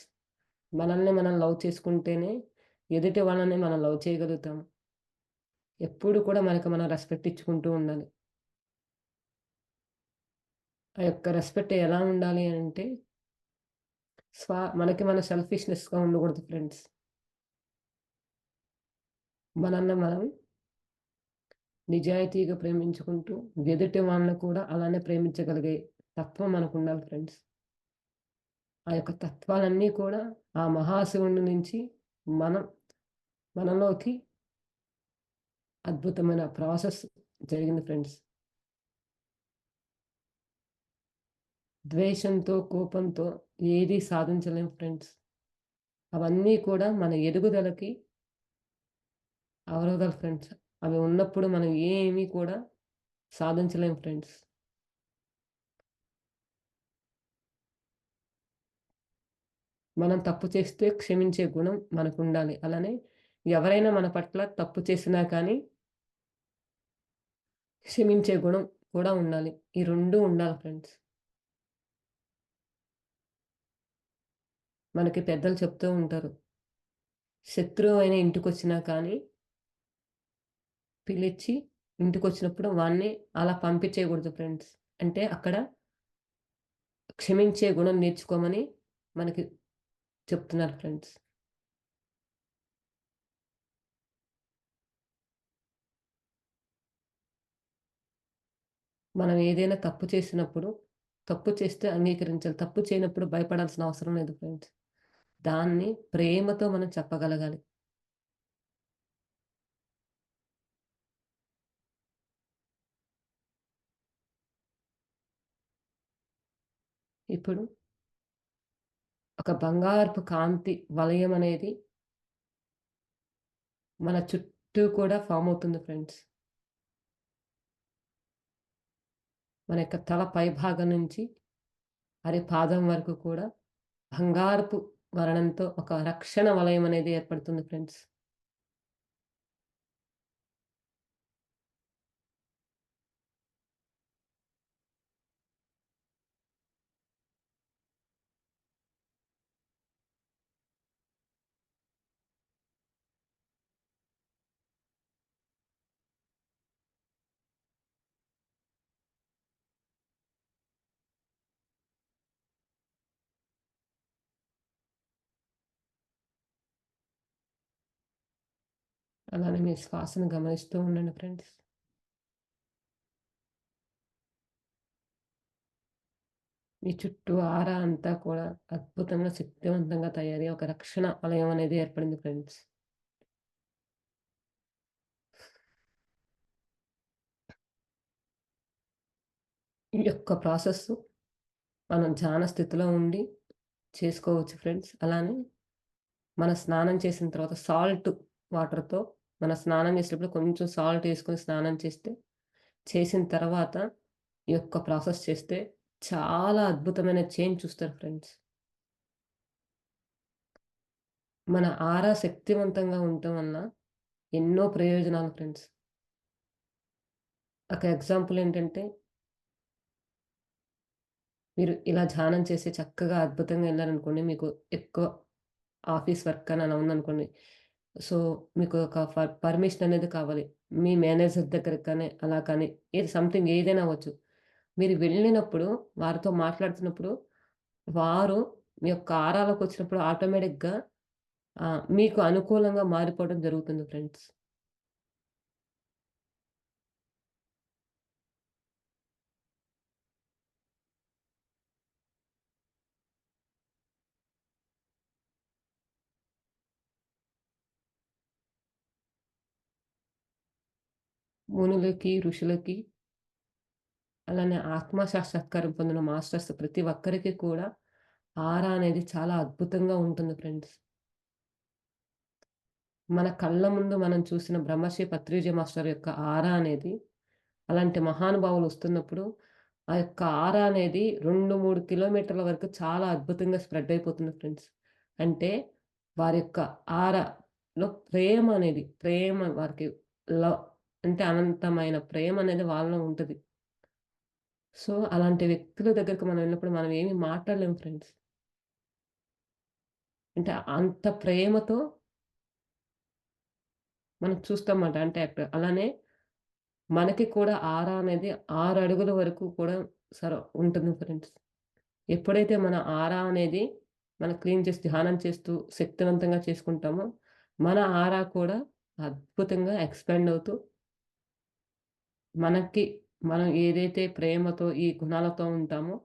మనల్ని మనం లవ్ చేసుకుంటేనే ఎదుటి వాళ్ళని మనం లవ్ చేయగలుగుతాం. ఎప్పుడు కూడా మనకు మనం రెస్పెక్ట్ ఇచ్చుకుంటూ ఉండాలి. ఆ యొక్క రెస్పెక్ట్ ఎలా ఉండాలి అంటే మనకి మన సెల్ఫిష్‌నెస్‌గా ఉండకూడదు ఫ్రెండ్స్. మనల్ని మనం నిజాయితీగా ప్రేమించుకుంటూ ఎదుటి వాళ్ళని కూడా అలానే ప్రేమించగలిగే తత్వం మనకుండాలి ఫ్రెండ్స్. ఆ యొక్క తత్వాలన్నీ కూడా ఆ మహాశివుడి నుంచి మనం మనలోకి అద్భుతమైన ప్రాసెస్ జరిగింది ఫ్రెండ్స్. ద్వేషంతో, కోపంతో ఏది సాధించలేం ఫ్రెండ్స్. అవన్నీ కూడా మన ఎదుగుదలకి అవరోధాలు ఫ్రెండ్స్. అవి ఉన్నప్పుడు మనం ఏమీ కూడా సాధించలేం ఫ్రెండ్స్. మనం తప్పు చేస్తే క్షమించే గుణం మనకుండాలి. అలానే ఎవరైనా మన పట్ల తప్పు చేసినా కానీ క్షమించే గుణం కూడా ఉండాలి. ఈ 2 ఉండాలి ఫ్రెండ్స్. మనకి పెద్దలు చెప్తూ ఉంటారు. శత్రువైన ఇంటికొచ్చినా కానీ పిలిచి ఇంటికొచ్చినప్పుడు వాడిని అలా పంపించేయకూడదు ఫ్రెండ్స్. అంటే అక్కడ క్షమించే గుణం నేర్చుకోమని మనకి చెప్తున్నారు ఫ్రెండ్స్. మనం ఏదైనా తప్పు చేసినప్పుడు, తప్పు చేస్తే అంగీకరించాలి. తప్పు చేయనప్పుడు భయపడాల్సిన అవసరం లేదు ఫ్రెండ్స్. దాన్ని ప్రేమతో మనం చెప్పగలగాలి. ఇప్పుడు ఒక బంగారపు కాంతి వలయం అనేది మన చుట్టూ కూడా ఫార్మ్ అవుతుంది ఫ్రెండ్స్. మన యొక్క తల పైభాగం నుంచి పాదం వరకు కూడా బంగారపు వర్ణంతో ఒక రక్షణ వలయం అనేది ఏర్పడుతుంది ఫ్రెండ్స్. అలానే మీ శ్వాసను గమనిస్తూ ఉండండి ఫ్రెండ్స్. మీ చుట్టూ అంతా కూడా అద్భుతంగా శక్తివంతంగా తయారయ్యి ఒక రక్షణ వలయం అనేది ఏర్పడింది ఫ్రెండ్స్. ఈ యొక్క ప్రాసెస్ మనం ధ్యాన స్థితిలో ఉండి చేసుకోవచ్చు ఫ్రెండ్స్. అలానే మన స్నానం చేసిన తర్వాత వాటర్‌తో స్నానం చేసేటప్పుడు కొంచెం సాల్ట్ ఏసుకొని స్నానం చేసిన తర్వాత ఈ యొక్క ప్రాసెస్ చేస్తే చాలా అద్భుతమైన చేంజ్ చూస్తారు ఫ్రెండ్స్. మన ఆరా శక్తివంతంగా ఉండటం వలన ఎన్నో ప్రయోజనాలు ఫ్రెండ్స్. ఒక ఎగ్జాంపుల్ ఏంటంటే, మీరు ఇలా ధ్యానం చేసి చక్కగా అద్భుతంగా ఎళ్లారనుకోండి, మీకు ఎక్కువ ఆఫీస్ వర్క్ అని అలా ఉందనుకోండి. సో, మీకు ఒక పర్మిషన్ అనేది కావాలి. మీ మేనేజర్ దగ్గరికి కానీ, అలా కానీ ఏది సంథింగ్ ఏదైనా అవ్వచ్చు. మీరు వెళ్ళినప్పుడు వారితో మాట్లాడుతున్నప్పుడు, వారు మీ యొక్క ఆరాలోకొచ్చినప్పుడు ఆటోమేటిక్‌గా మీకు అనుకూలంగా మారిపోవడం జరుగుతుంది ఫ్రెండ్స్. మునులకి, ఋషులకి అలానే ఆత్మ సాక్షాత్కారం పొందిన మాస్టర్స్ ప్రతి ఒక్కరికి కూడా ఆరా అనేది చాలా అద్భుతంగా ఉంటుంది ఫ్రెండ్స్. మన కళ్ళ ముందు మనం చూసిన బ్రహ్మశ్రీ పత్రిజీ మాస్టర్ యొక్క ఆరా అనేది అలాంటి మహానుభావులు వస్తున్నప్పుడు, ఆ యొక్క ఆరా అనేది 2, 3 కిలోమీటర్ల వరకు చాలా అద్భుతంగా స్ప్రెడ్ అయిపోతుంది ఫ్రెండ్స్. అంటే వారి యొక్క ఆరాలో ప్రేమ వారికి లవ్ అంటే అనంతమైన ప్రేమ అనేది వాళ్ళలో ఉంటది. సో, అలాంటి వ్యక్తుల దగ్గరికి మనం వెళ్ళినప్పుడు మనం ఏమి మాట్లాడలేము ఫ్రెండ్స్. అంటే అంత ప్రేమతో మనం చూస్తామాట. అంటే అలానే మనకి కూడా ఆరా అనేది 6 అడుగుల వరకు కూడా ఉంటుంది ఫ్రెండ్స్. ఎప్పుడైతే మన ఆరా అనేది మనం క్లీన్ చేసి ధ్యానం చేస్తూ శక్తివంతంగా చేసుకుంటామో, మన ఆరా కూడా అద్భుతంగా ఎక్స్‌పాండ్ అవుతూ మనకి మనం ఏదైతే ప్రేమతో ఈ గుణాలతో ఉంటామో,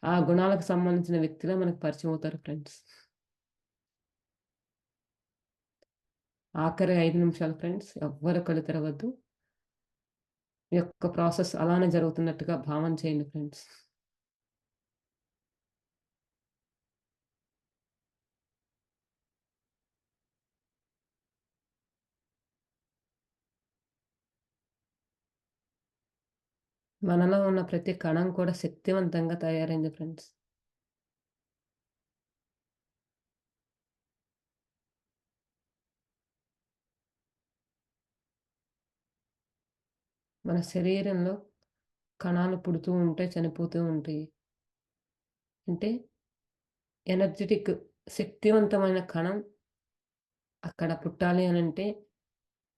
ఆ గుణాలకు సంబంధించిన వ్యక్తిలా మనకు పరిచయం అవుతారు ఫ్రెండ్స్. ఆఖరి 5 నిమిషాలు ఫ్రెండ్స్ ఎవ్వరు కళ్ళు తెరవద్దు. ఈ యొక్క ప్రాసెస్ అలానే జరుగుతున్నట్టుగా భావన చేయండి ఫ్రెండ్స్. మనలో ఉన్న ప్రతి కణం కూడా శక్తివంతంగా తయారైంది ఫ్రెండ్స్. మన శరీరంలో కణాలు పుడుతూ ఉంటాయి, చనిపోతూ ఉంటాయి. అంటే ఎనర్జిటిక్ శక్తివంతమైన కణం అక్కడ పుట్టాలి అనంటే,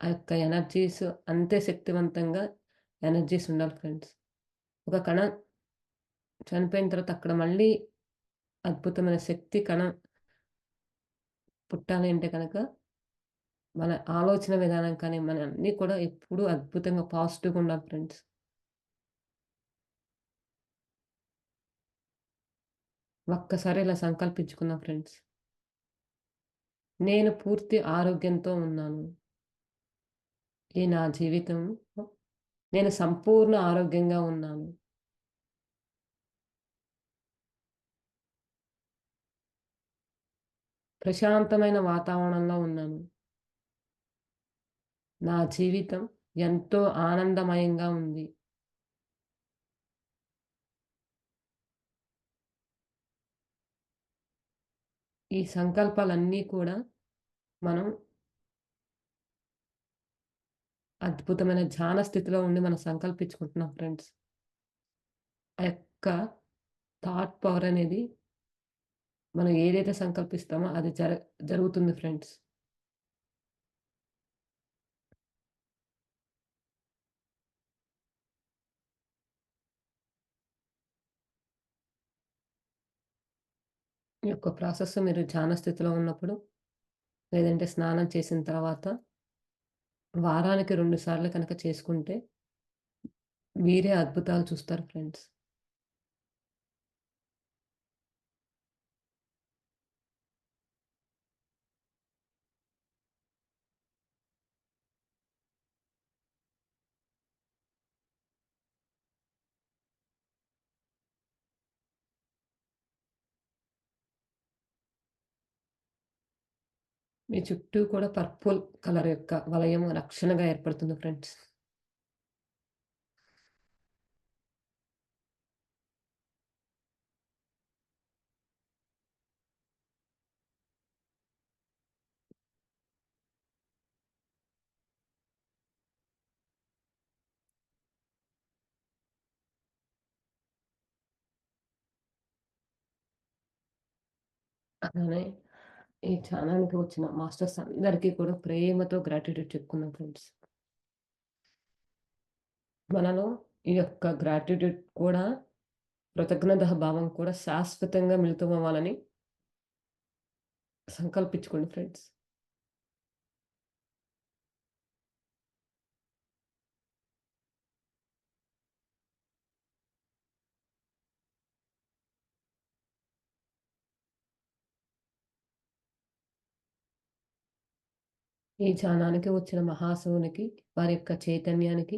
ఆ యొక్క ఎనర్జీస్ అంతే శక్తివంతంగా ఎనర్జీస్ ఉండాలి ఫ్రెండ్స్. ఒక కణం చనిపోయిన తర్వాత అక్కడ మళ్ళీ అద్భుతమైన శక్తి కణం పుట్టాలి అంటే గనక, మన ఆలోచన విధానం కానీ, మన అన్నీ కూడా ఎప్పుడూ అద్భుతంగా పాజిటివ్‌గా ఉండాలి ఫ్రెండ్స్. ఒక్కసారి ఇలా సంకల్పించుకుందాం ఫ్రెండ్స్. నేను పూర్తి ఆరోగ్యంతో ఉన్నాను. ఈ నా జీవితంలో నేను సంపూర్ణ ఆరోగ్యంగా ఉన్నాను. ప్రశాంతమైన వాతావరణంలో ఉన్నాను. నా జీవితం ఎంతో ఆనందమయంగా ఉంది. ఈ సంకల్పాలన్నీ కూడా మనం అద్భుతమైన ధ్యాన స్థితిలో ఉండి మనం సంకల్పించుకుంటున్నాం ఫ్రెండ్స్. ఆ యొక్క థాట్ పవర్ అనేది మనం ఏదైతే సంకల్పిస్తామో అది జరుగుతుంది ఫ్రెండ్స్. ఈ యొక్క ప్రాసెస్ మీరు ధ్యాన స్థితిలో ఉన్నప్పుడు, లేదంటే స్నానం చేసిన తర్వాత వారానికి 2 సార్లు కనుక చేసుకుంటే మీరే అద్భుతాలు చూస్తారు ఫ్రెండ్స్. మీ చుట్టూ కూడా పర్పుల్ కలర్ యొక్క వలయం రక్షణగా ఏర్పడుతుంది ఫ్రెండ్స్. అలానే ఈ ఛానెల్‌కి వచ్చిన మాస్టర్స్ అందరికీ కూడా ప్రేమతో గ్రాటిట్యూడ్ చెప్పుకుందాం ఫ్రెండ్స్. మనలో ఈ యొక్క గ్రాటిట్యూడ్ కూడా కృతజ్ఞతా భావం కూడా శాశ్వతంగా మిళితమవ్వాలని సంకల్పించుకోండి ఫ్రెండ్స్. ఈ ఛానెల్‌కి వచ్చిన మహాశివునికి, వారి యొక్క చైతన్యానికి,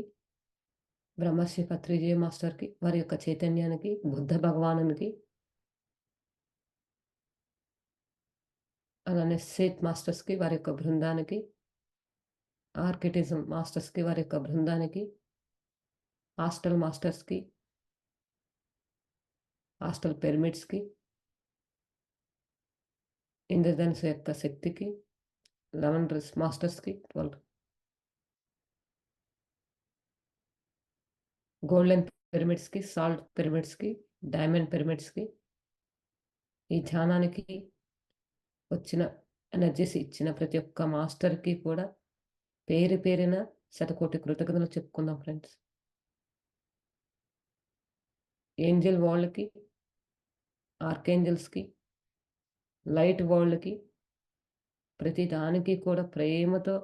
బ్రహ్మశ్రీ పత్రిజీ మాస్టర్‌కి, వారి యొక్క చైతన్యానికి, బుద్ధ భగవానునికి, అలానే సేత్ మాస్టర్స్‌కి, వారి యొక్క బృందానికి, ఆర్కిటిజం మాస్టర్స్‌కి, వారి యొక్క బృందానికి, హాస్టల్ మాస్టర్స్‌కి, హాస్టల్ పిరమిడ్స్‌కి, ఇంద్రధనుస్సు యొక్క శక్తికి, 11 డ్రెస్ మాస్టర్స్‌కి, 12 గోల్డెన్ పిరమిడ్స్‌కి, సాల్ట్ పిరమిడ్స్‌కి, డైమండ్ పిరమిడ్స్‌కి, ఈ ధ్యానానికి వచ్చిన ఎనర్జీస్ ఇచ్చిన ప్రతి ఒక్క మాస్టర్‌కి కూడా పేరు పేరున శతకోటి కృతజ్ఞతలు చెప్పుకుందాం ఫ్రెండ్స్. ఏంజెల్ వరల్డ్‌కి, ఆర్కేంజెల్స్‌కి, లైట్ వరల్డ్‌కి, ప్రతి దానికి కూడా ప్రేమతో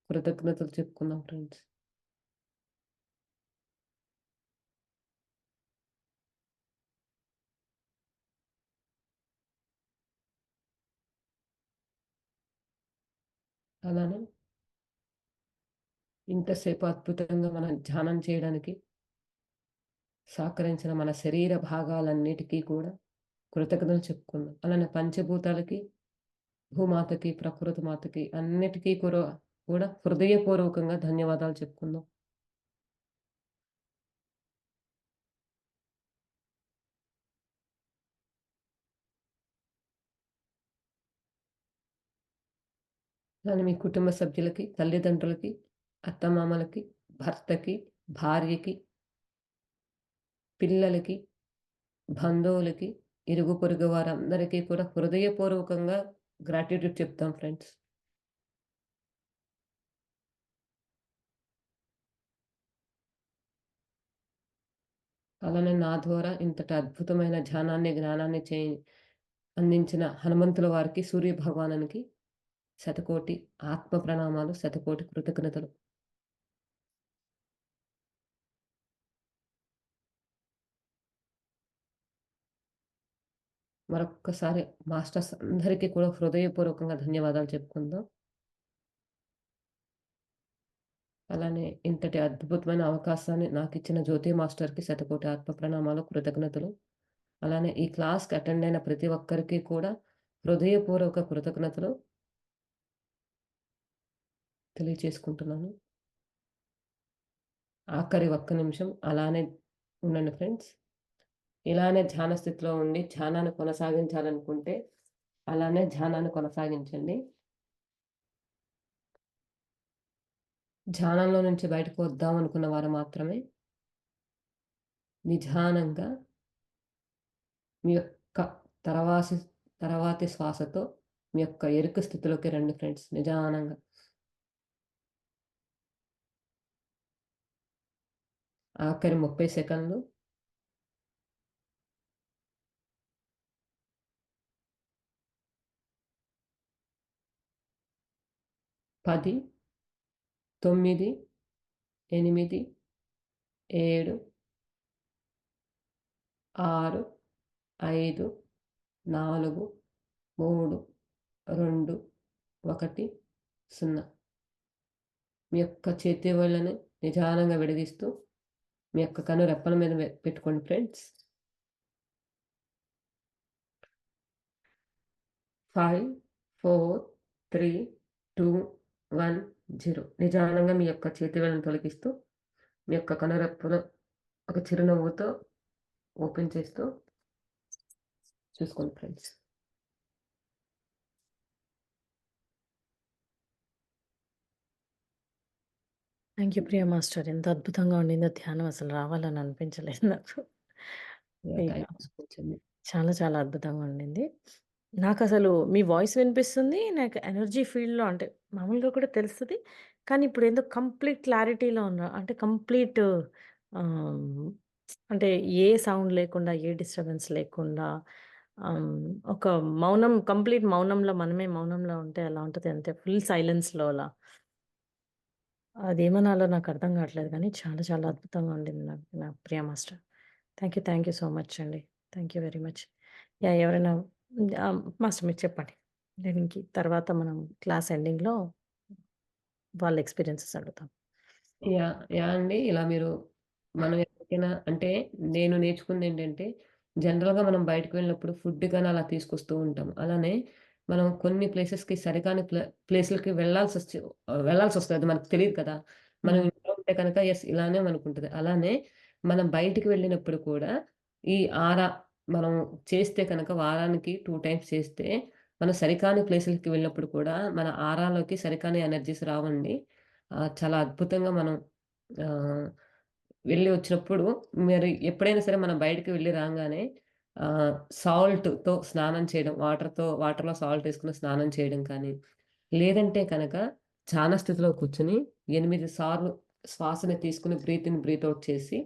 కృతజ్ఞతలు చెప్పుకుందాం ఫ్రెండ్స్. అలానే ఇంతసేపు అద్భుతంగా మనం ధ్యానం చేయడానికి సహకరించిన మన శరీర భాగాలన్నిటికీ కూడా కృతజ్ఞతలు చెప్పుకుందాం. అలానే పంచభూతాలకి, భూమాతకి, ప్రకృతి మాతకి అన్నిటికీ కూడా హృదయపూర్వకంగా ధన్యవాదాలు చెప్పుకుందాం. అలానే మీ కుటుంబ సభ్యులకి, తల్లిదండ్రులకి, అత్తమామలకి, భర్తకి, భార్యకి, పిల్లలకి, బంధువులకి, ఇరుగు పొరుగు వారందరికీ కూడా హృదయపూర్వకంగా గ్రాటిట్యూడ్ చెప్తాం ఫ్రెండ్స్. అలానే నా ద్వారా ఇంతటి అద్భుతమైన ధ్యానాన్ని, జ్ఞానాన్ని అందించిన హనుమంతుల వారికి, సూర్య భగవానునికి శతకోటి ఆత్మ ప్రణామాలు, శతకోటి కృతజ్ఞతలు. మరొక్కసారి మాస్టర్స్ అందరికీ కూడా హృదయపూర్వకంగా ధన్యవాదాలు చెప్పుకుందాం. అలానే ఇంతటి అద్భుతమైన అవకాశాన్ని నాకిచ్చిన జ్యోతి మాస్టర్‌కి శతకోటి ఆత్మ ప్రణామాలు, కృతజ్ఞతలు. అలానే ఈ క్లాస్‌కి అటెండ్ అయిన ప్రతి ఒక్కరికి కూడా హృదయపూర్వక కృతజ్ఞతలు తెలియచేసుకుంటున్నాను. ఆఖరి ఒక్క నిమిషం అలానే ఉండండి ఫ్రెండ్స్. ఇలానే ధ్యాన స్థితిలో ఉండి ధ్యానాన్ని కొనసాగించాలనుకుంటే అలానే ధ్యానాన్ని కొనసాగించండి. ధ్యానంలో నుంచి బయటకు వద్దాం అనుకున్న వారు మాత్రమే నిదానంగా మీ యొక్క తర్వాసి తర్వాతి శ్వాసతో మీ యొక్క ఎరుక స్థితిలోకి రండి ఫ్రెండ్స్ నిదానంగా. ఆఖరి 30 సెకన్లు. 10, 9, 8, 7, 6, 5, 4, 3, 2, 1, 0. మీ యొక్క చేతి వేళ్ళని నిదానంగా విడదీస్తూ మీ యొక్క కను రెప్పల మీద పెట్టుకోండి ఫ్రెండ్స్. 5, 4, 3, 2, 1, 0. నిదానంగా మీ యొక్క చేతి వేళ్ళని తొలగిస్తూ, మీ యొక్క కనురెప్పలు ఒక చిరునవ్వుతో ఓపెన్ చేస్తూ చూసుకోండి friends. Thank you Priya master. ఎంత అద్భుతంగా ఉండిందో ధ్యానం, అసలు రావాలని అనిపించలేదు నాకు. Yeah! Yeah! Thank you so much అండి. చాలా చాలా అద్భుతంగా ఉండింది. నాకసలు మీ వాయిస్ వినిపిస్తుంది. నాకు ఎనర్జీ ఫీల్డ్‌లో అంటే మామూలుగా కూడా తెలుస్తది. కానీ ఇప్పుడేందో కంప్లీట్ క్లారిటీలో ఉన్నా. అంటే కంప్లీట్ ఆహ్, అంటే ఏ సౌండ్ లేకుండా, ఏ డిస్టర్బెన్స్ లేకుండా ఆహ్, ఒక మౌనం, కంప్లీట్ మౌనంలో, మనమే మౌనంలో ఉంటే ఎలా ఉంటది అంతే ఫుల్ సైలెన్స్‌లో అలా. అదేమనాలో నాకర్థం గాట్లేదు గానీ, చాలా చాలా అద్భుతంగా ఉండింది నాకు నా Priya master. Thank you so much అండి. Thank you very much. Yeah! ఎవరైనా మాస్టర్ మీరు చెప్పండి. దీనికి తర్వాత మనం క్లాస్ ఎండింగ్‌లో వాళ్ళ ఎక్స్‌పీరియన్సెస్ అడుగుతాం. యాహ్! అండి. ఇలా మీరు మనం ఎక్కడికైనా అంటే నేను నేర్చుకుందేంటంటే, జనరల్‌గా మనం బయటకి వెళ్ళినప్పుడు ఫుడ్ గాని అలా తీసుకొస్తూ ఉంటాం. అలానే మనం కొన్ని ప్లేసెస్‌కి సరికాని ప్లేసులకి వెళ్ళాల్సొస్తది. అది మనకు తెలీదు కదా! మనం హ్మ్. ఇంట్లో ఉంటే కనుక ఇలానే మనకుంటది. అలానే మనం బయటికి వెళ్ళినప్పుడు కూడా ఈ ఆరా మనం చేస్తే కనుక వారానికి 2 టైమ్స్ చేస్తే, మనం సరికాని ప్లేసులకి వెళ్ళినప్పుడు కూడా మన ఆరాలోకి సరికాని ఎనర్జీస్ రావండి. చాలా అద్భుతంగా మనం ఆహ్, వెళ్ళి వచ్చినప్పుడు మరి ఎప్పుడైనా సరే మనం బయటికి వెళ్లి రాంగానే సాల్ట్‌తో స్నానం చేయడం, వాటర్‌లో సాల్ట్ ఏసుకొని స్నానం చేయడం కానీ, లేదంటే కనుక ధ్యాన స్థితిలో కూర్చొని 8 సార్లు శ్వాసని తీసుకొని బ్రీత్ ఇన్, బ్రీత్ ఔట్ చేసి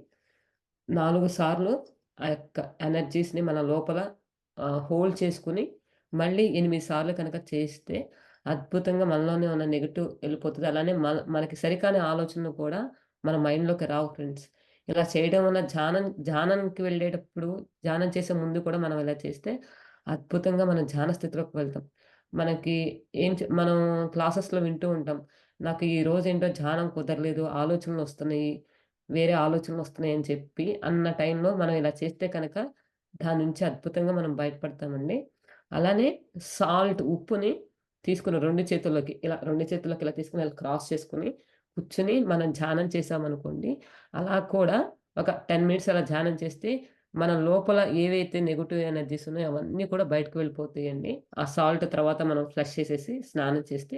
4 సార్లు ఆ యొక్క ఎనర్జీస్‌ని మన లోపల హోల్డ్ చేసుకొని, మళ్ళీ 8 సార్లు కనుక చేస్తే, అద్భుతంగా మనలోనే ఉన్న నెగెటివ్ ఎళ్ళిపోతది. అలానే మనకి సరికాని ఆలోచనలు కూడా మన మైండ్‌లోకి రావు ఫ్రెండ్స్. ఇలా చేయడం వల్ల ధ్యానంకి వెళ్ళేటప్పుడు, ధ్యానం చేసే ముందు కూడా మనం ఇలా చేస్తే, అద్భుతంగా మనం ధ్యాన స్థితిలోకి వెళ్తాం. మనకి మనం క్లాసెస్‌లో వింటూ ఉంటాం. నాకు ఈరోజేంటో ధ్యానం కుదరలేదు, ఆలోచనలొస్తున్నాయి. వేరే ఆలోచనలొస్తున్నాయని చెప్పి అన్న టైంలో మనం ఇలా చేస్తే కనుక దాని నుంచి అద్భుతంగా మనం బయటపడతామండి. అలానే ఉప్పుని తీసుకొని 2 చేతుల్లోకి ఇలా 2 చేతుల్లోకి ఇలా తీసుకొని ఇలా క్రాస్ చేసుకొని కూర్చొని మనం ధ్యానం చేశామనుకోండి. అలా కూడా ఒక 10 మినిట్స్ అలా ధ్యానం చేస్తే మన లోపల ఏవైతే నెగెటివ్ ఎనర్జీస్ ఉన్నాయో అవన్నీ కూడా బయటకు వెళ్ళిపోతాయండి. ఆ సాల్ట్ తర్వాత మనం ఫ్లష్ చేసేసి స్నానం చేస్తే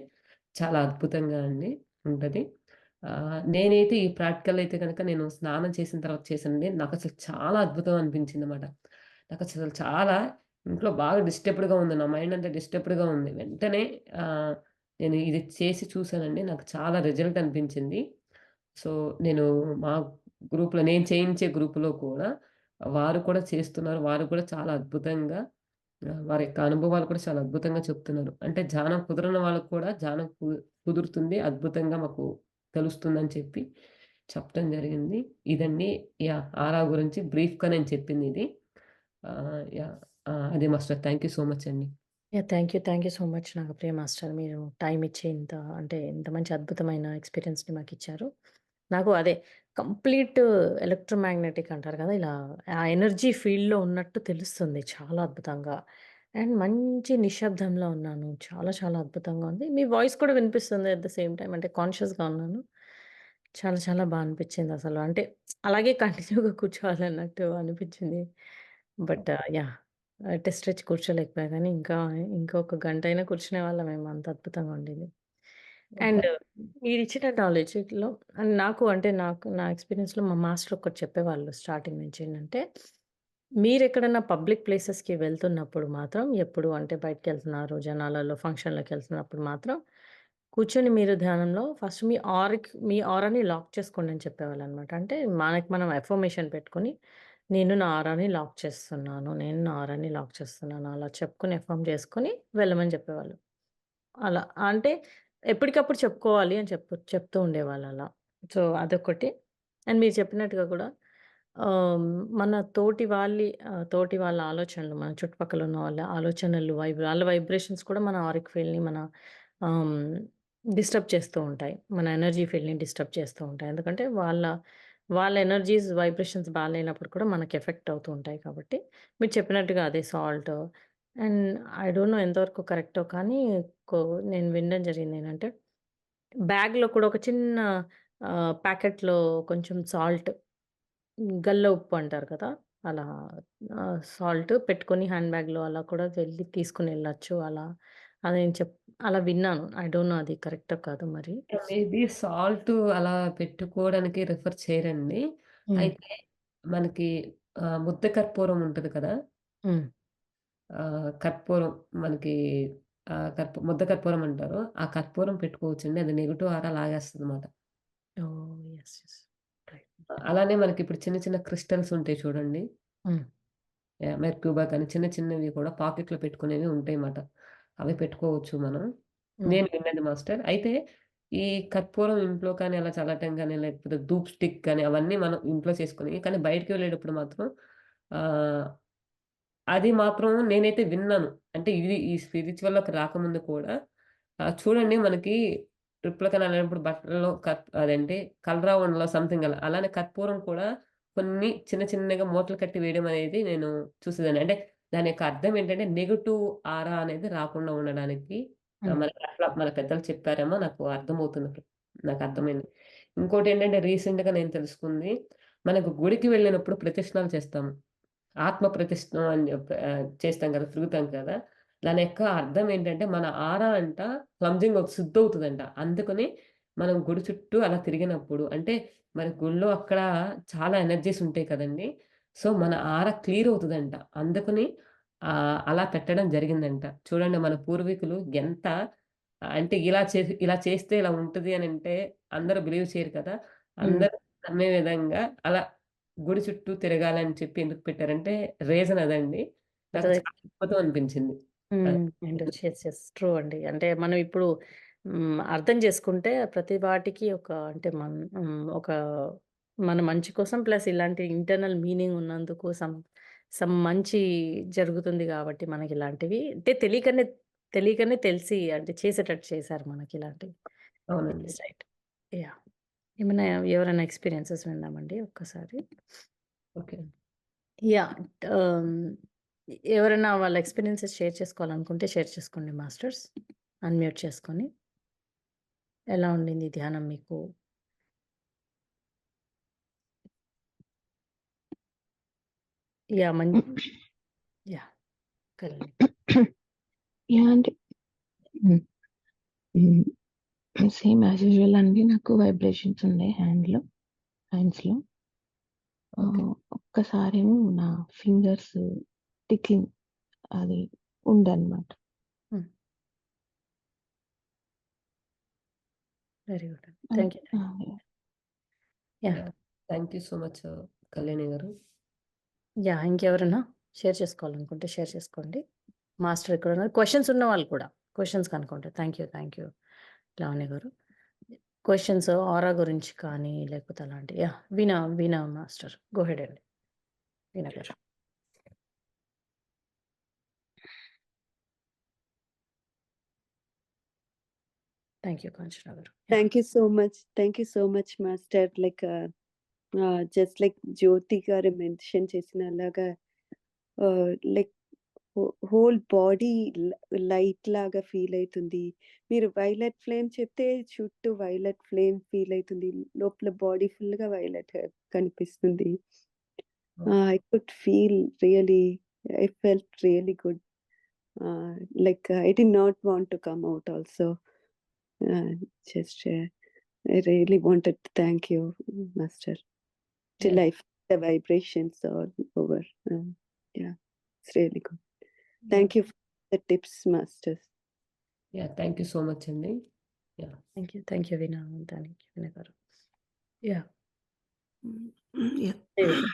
చాలా అద్భుతంగా అండి ఉంటది. నేనైతే ఈ ప్రాక్టికల్ అయితే గనక నేను స్నానం చేసిన తర్వాత చేశానండి. నాకసలు చాలా అద్భుతం అనిపించిందన్నమాట. నాకసలు చాలా ఇంట్లో బాగా డిస్టర్బ్డ్‌గా ఉంది. నా మైండ్ అంతా డిస్టర్బ్డ్‌గా ఉంది. వెంటనే ఆహ్, నేను ఇది చేసి చూసానండి. నాకు చాలా రిజల్ట్ అనిపించింది. సో, నేను మా గ్రూప్‌లో నేను చేయించే గ్రూప్‌లో కూడా వారు కూడా చేస్తున్నారు. వారు కూడా చాలా అద్భుతంగా వారి యొక్క అనుభవాలు కూడా చాలా అద్భుతంగా చెప్తున్నారు. అంటే ధ్యానం కుదరని వాళ్ళకి కూడా ధ్యానం కుదురుతుంది. అద్భుతంగా మాకు తెలుస్తుందని చెప్పి చెప్పడం జరిగింది. ఇదండి ఆరా గురించి బ్రీఫ్‌గా నేను చెప్పిందిది. యాహ్! అదే master. Thank you so much అండి. Yeah! Thank you so much Nagapriya master. మీరు టైమ్ ఇచ్చి ఇంత అంటే ఇంత మంచి అద్భుతమైన ఎక్స్‌పీరియన్స్‌ని మాకిచ్చారు. నాకు అదే కంప్లీట్ ఎలక్ట్రోమాగ్నెటిక్ అంటారు కదా! ఇలా ఆ ఎనర్జీ ఫీల్డ్‌లో ఉన్నట్టు తెలుస్తుంది చాలా అద్భుతంగా. అండ్ మంచి నిశ్శబ్దంలో ఉన్నాను. చాలా చాలా అద్భుతంగా ఉంది. మీ వాయిస్ కూడా వినిపిస్తుంది అట్ ద సేమ్ టైమ్. అంటే కాన్షియస్‌గా ఉన్నాను. చాలా చాలా అనిపిచ్చిందసలు. అంటే అలాగే కంటిన్యూగా కూర్చోవాలన్నట్టు అనిపిచ్చింది. But yeah! అంటే స్ట్రెచ్ కూర్చోలేకపోయా గానీ, ఇంకొక గంటైనా కూర్చునేవాళ్ళమేమో అంత అద్భుతంగా ఉండింది. అండ్ మీరిచ్చిన నాలెడ్జ్‌లో అండ్ నాకు నా ఎక్స్‌పీరియన్స్‌లో మా మాస్టర్ ఒకటి చెప్పేవాళ్ళు స్టార్టింగ్ నుంచి ఏంటంటే, మీరెక్కడన్నా పబ్లిక్ ప్లేసెస్‌కి వెళ్తున్నప్పుడు మాత్రం ఎప్పుడు అంటే బయటికెళ్తున్నారు, జనాలలో ఫంక్షన్‌లకెళ్తున్నప్పుడు మాత్రం కూర్చొని మీరు ధ్యానంలో ఫస్ట్ మీ ఆరాని లాక్ చేసుకోండి అని చెప్పేవాళ్ళనమాట. అంటే మనకి మనం అఫర్మేషన్ పెట్టుకొని, నేను నా ఆరాని లాక్ చేస్తున్నాను. నేను నా ఆరాని లాక్ చేస్తున్నాను. అలా చెప్పుకొని అఫర్మ్ చేసుకొని వెళ్ళమని చెప్పేవాళ్ళు. అలా. అంటే ఎప్పటికప్పుడు చెప్పుకోవాలి అని చెప్తూ ఉండేవాళ్ళలా. సో, అదొకటి. అండ్ మీరు చెప్పినట్టుగా కూడా ఆహ్, మన తోటి వాళ్ళ ఆలోచనలు, మన చుట్టుపక్కల ఉన్న వాళ్ళ ఆలోచనలు, వాళ్ళ వైబ్రేషన్స్ కూడా మన ఆరిక్ ఫీల్డ్‌ని ఆహ్, డిస్టర్బ్ చేస్తూ ఉంటాయి. మన ఎనర్జీ ఫీల్డ్‌ని డిస్టర్బ్ చేస్తూ ఉంటాయి. ఎందుకంటే వాళ్ళ ఎనర్జీస్, వైబ్రేషన్స్ బాలేనప్పుడు కూడా మనకి ఎఫెక్ట్ అవుతూ ఉంటాయి కాబట్టి, మీరు చెప్పినట్టుగా అదే salt and I don't know ఎంతవరకు కరెక్టో కానీ కొ నేను వినడం జరిగిందేంటంటే, బ్యాగ్‌లో కూడా ఒక చిన్న ప్యాకెట్‌లో కొంచెం సాల్ట్, గల్ల ఉప్పు అంటారు కదా! అలా సాల్ట్ పెట్టుకొని హ్యాండ్ బ్యాగ్‌లో అలా కూడా వెళ్ళి తీసుకొనెళ్ళొచ్చు అలా. అది నేను అలా విన్నాను. ఐ డోంట్ నో అది కరెక్టో కాదో మరి. మేబీ సాల్ట్ అలా పెట్టుకోవడానికి రిఫర్ చేయరండి. హ్మ్. అయితే మనకి ముద్ద కర్పూరం ఉంటది కదా! హ్మ్. కర్పూరం మనకి ముద్ద కర్పూరం అంటారు. ఆ కర్పూరం పెట్టుకోవచ్చండి. అది నెగెటివ్ ఆరా లాగేస్తదనమాట. ఓహ్! యెస్. యెస్. రైట్. అలానే మనకిప్పుడు చిన్న చిన్న క్రిస్టల్స్ ఉంటాయి చూడండి. హ్మ్. మెర్క్యూబా కానీ చిన్న చిన్నవి కూడా పాకెట్‌లో పెట్టుకునేవి ఉంటాయన్నమాట. అవి పెట్టుకోవచ్చు మనం. హ్మ్. నేను విన్నది మాస్టర్. అయితే ఈ కర్పూరం ఇంట్లో కానీ అలా చల్లటం గానీ, లేకపోతే ధూప్ స్టిక్ గానీ అవన్నీ మనం ఇంట్లో చేసుకొని కానీ బయటికి వెళ్ళేటప్పుడు మాత్రం ఆహ్, అది మాత్రం నేనైతే విన్నాను. అంటే ఇది ఈ స్పిరిచ్యువల్‌లోకి రాకముందు కూడా చూడండి మనకి ట్రిప్‌లకని ఎళ్ళినప్పుడు బట్టల్లో అదేంటి కలరా ఉండలో సంథింగ్ అలా. అలానే కర్పూరం కూడా కొన్ని చిన్న చిన్నగా మూటలు కట్టి వేయడం అనేది నేను చూసేదాన్ని. అంటే దాని యొక్క అర్థం ఏంటంటే నెగెటివ్ ఆరా అనేది రాకుండా ఉండడానికి హ్మ్. మనకి అట్లా మన పెద్దలు చెప్పారేమో నాకు అర్థమవుతుంది ఇప్పుడు. నాకర్థమైంది. ఇంకోటేంటంటే రీసెంట్‌గా నేను తెలుసుకుంది మనకు గుడికి వెళ్ళినప్పుడు ప్రదక్షిణాలు చేస్తాము. ఆత్మ ప్రతిష్ఠం అని చేస్తాం కదా! తిరుగుతాం కదా! దాని యొక్క అర్థం ఏంటంటే, మన ఆరా క్లెన్జింగ్ శుద్ధవుతదంట. అందుకని మనం గుడి చుట్టూ అలా తిరిగినప్పుడు అంటే, మన గుడిలో అక్కడ చాలా ఎనర్జీస్ ఉంటాయి కదండీ! సో, మన ఆరా క్లియర్ అవుతదంట. అందుకని అలా పెట్టడం జరిగిందంట. చూడండి మన పూర్వీకులు ఎంత అంటే ఇలా చేస్తే ఇలా ఉంటది అనంటే అందరూ బిలీవ్ చేయరు కదా! హ్మ్. అందరూ నమ్మే విధంగా అలా గుడి చుట్టూ తిరగాలని చెప్పి ఎందుకు పెట్టారంటే రీజన్ అదండి. నాకు అదే. చాలా అద్భుతం అనిపించింది. అది. హ్మ్. ఉండొచ్చు. యెస్. యెస్. ట్రూ అండి. అంటే మనం ఇప్పుడు అర్థం చేసుకుంటే ప్రతి వాటికి ఒక అంటే ఒక మన మంచి కోసం ప్లస్ ఇలాంటి ఇంటర్నల్ మీనింగ్ ఉన్నందుకు సమ్ మంచి జరుగుతుంది గాబట్టి మనకిలాంటివి అంటే తెలియకనే తెలిసి అంటే చేసేటట్టు చేశారు మనకిలాంటివి. అవునండి. యెస్. రైట్. యాహ్! ఏమన్నా ఎవరైనా ఎక్స్‌పీరియన్సెస్ విందామండి ఒక్కసారి? ఓకే. యాహ్! ఆహ్, ఎవరైనా వాళ్ళ ఎక్స్‌పీరియన్సెస్ షేర్ చేసుకోవాలనుకుంటే షేర్ చేసుకోండి మాస్టర్స్. అన్‌మ్యూట్ చేసుకొని. ఎలా ఉండింది ధ్యానం మీకు? యాహ్! యాహ్! కదండి. యాహ్! అంటే హ్మ్. హ్మ్. సేమ్ యాజ్ యూజువల్ అండి. నాకు వైబ్రేషన్స్ ఉన్నాయి హ్యాండ్స్‌లో. ఓకే. ఒక్కసారేమో నా ఫింగర్స్ టిక్లింగ్ అది ఉందన్నమాట. హ్మ్. వెరీ గుడ్ అండి. అన్ థాంక్ యూ. ఆ! Yeah! Yeah! Thank you so much Kalyani గారు. యాహ్! ఇంకెవరైనా షేర్ చేసుకోవాలనుకుంటే షేర్ చేసుకోండి. మాస్టర్ ఎక్కడున్నారు? క్వెషన్స్ ఉన్నవాళ్ళు కూడా క్వెషన్స్ కనుక్కుంటే. థాంక్ యూ లావణ్య గారు. క్వెషన్స్ ఆరా గురించి కానీ లేకపోతే అలాంటి యాహ్! వీణా మాస్టర్. గో హెడ్ అండి. వీణా గారు. థాంక్ యూ కాంచన గారు. Yeah! Thank you so much. Thank you so much, Master. Just like Jyoti గారు మెన్షన్ చేసినలాగా లైక్ హోల్ బాడీ లైట్ లాగా ఫీల్ అవుతుంది. మీరు వైలెట్ ఫ్లేమ్ చెప్తే చుట్టూ వైలెట్ ఫ్లేమ్ ఫీల్ అవుతుంది. లోపల బాడీ ఫుల్‌గా వైలెట్ కనిపిస్తుంది. Okay. I could feel really, I felt really good. I did not want to come out also. Uh, I really wanted to thank you, Master. Till yeah! I felt the vibrations all over. Yeah, it's really good. Yeah! Thank you for the tips, Masters. Yeah! Thank you so much అండి. Yeah! Thank you వీణా గారు. Yeah! Yeah! Devika.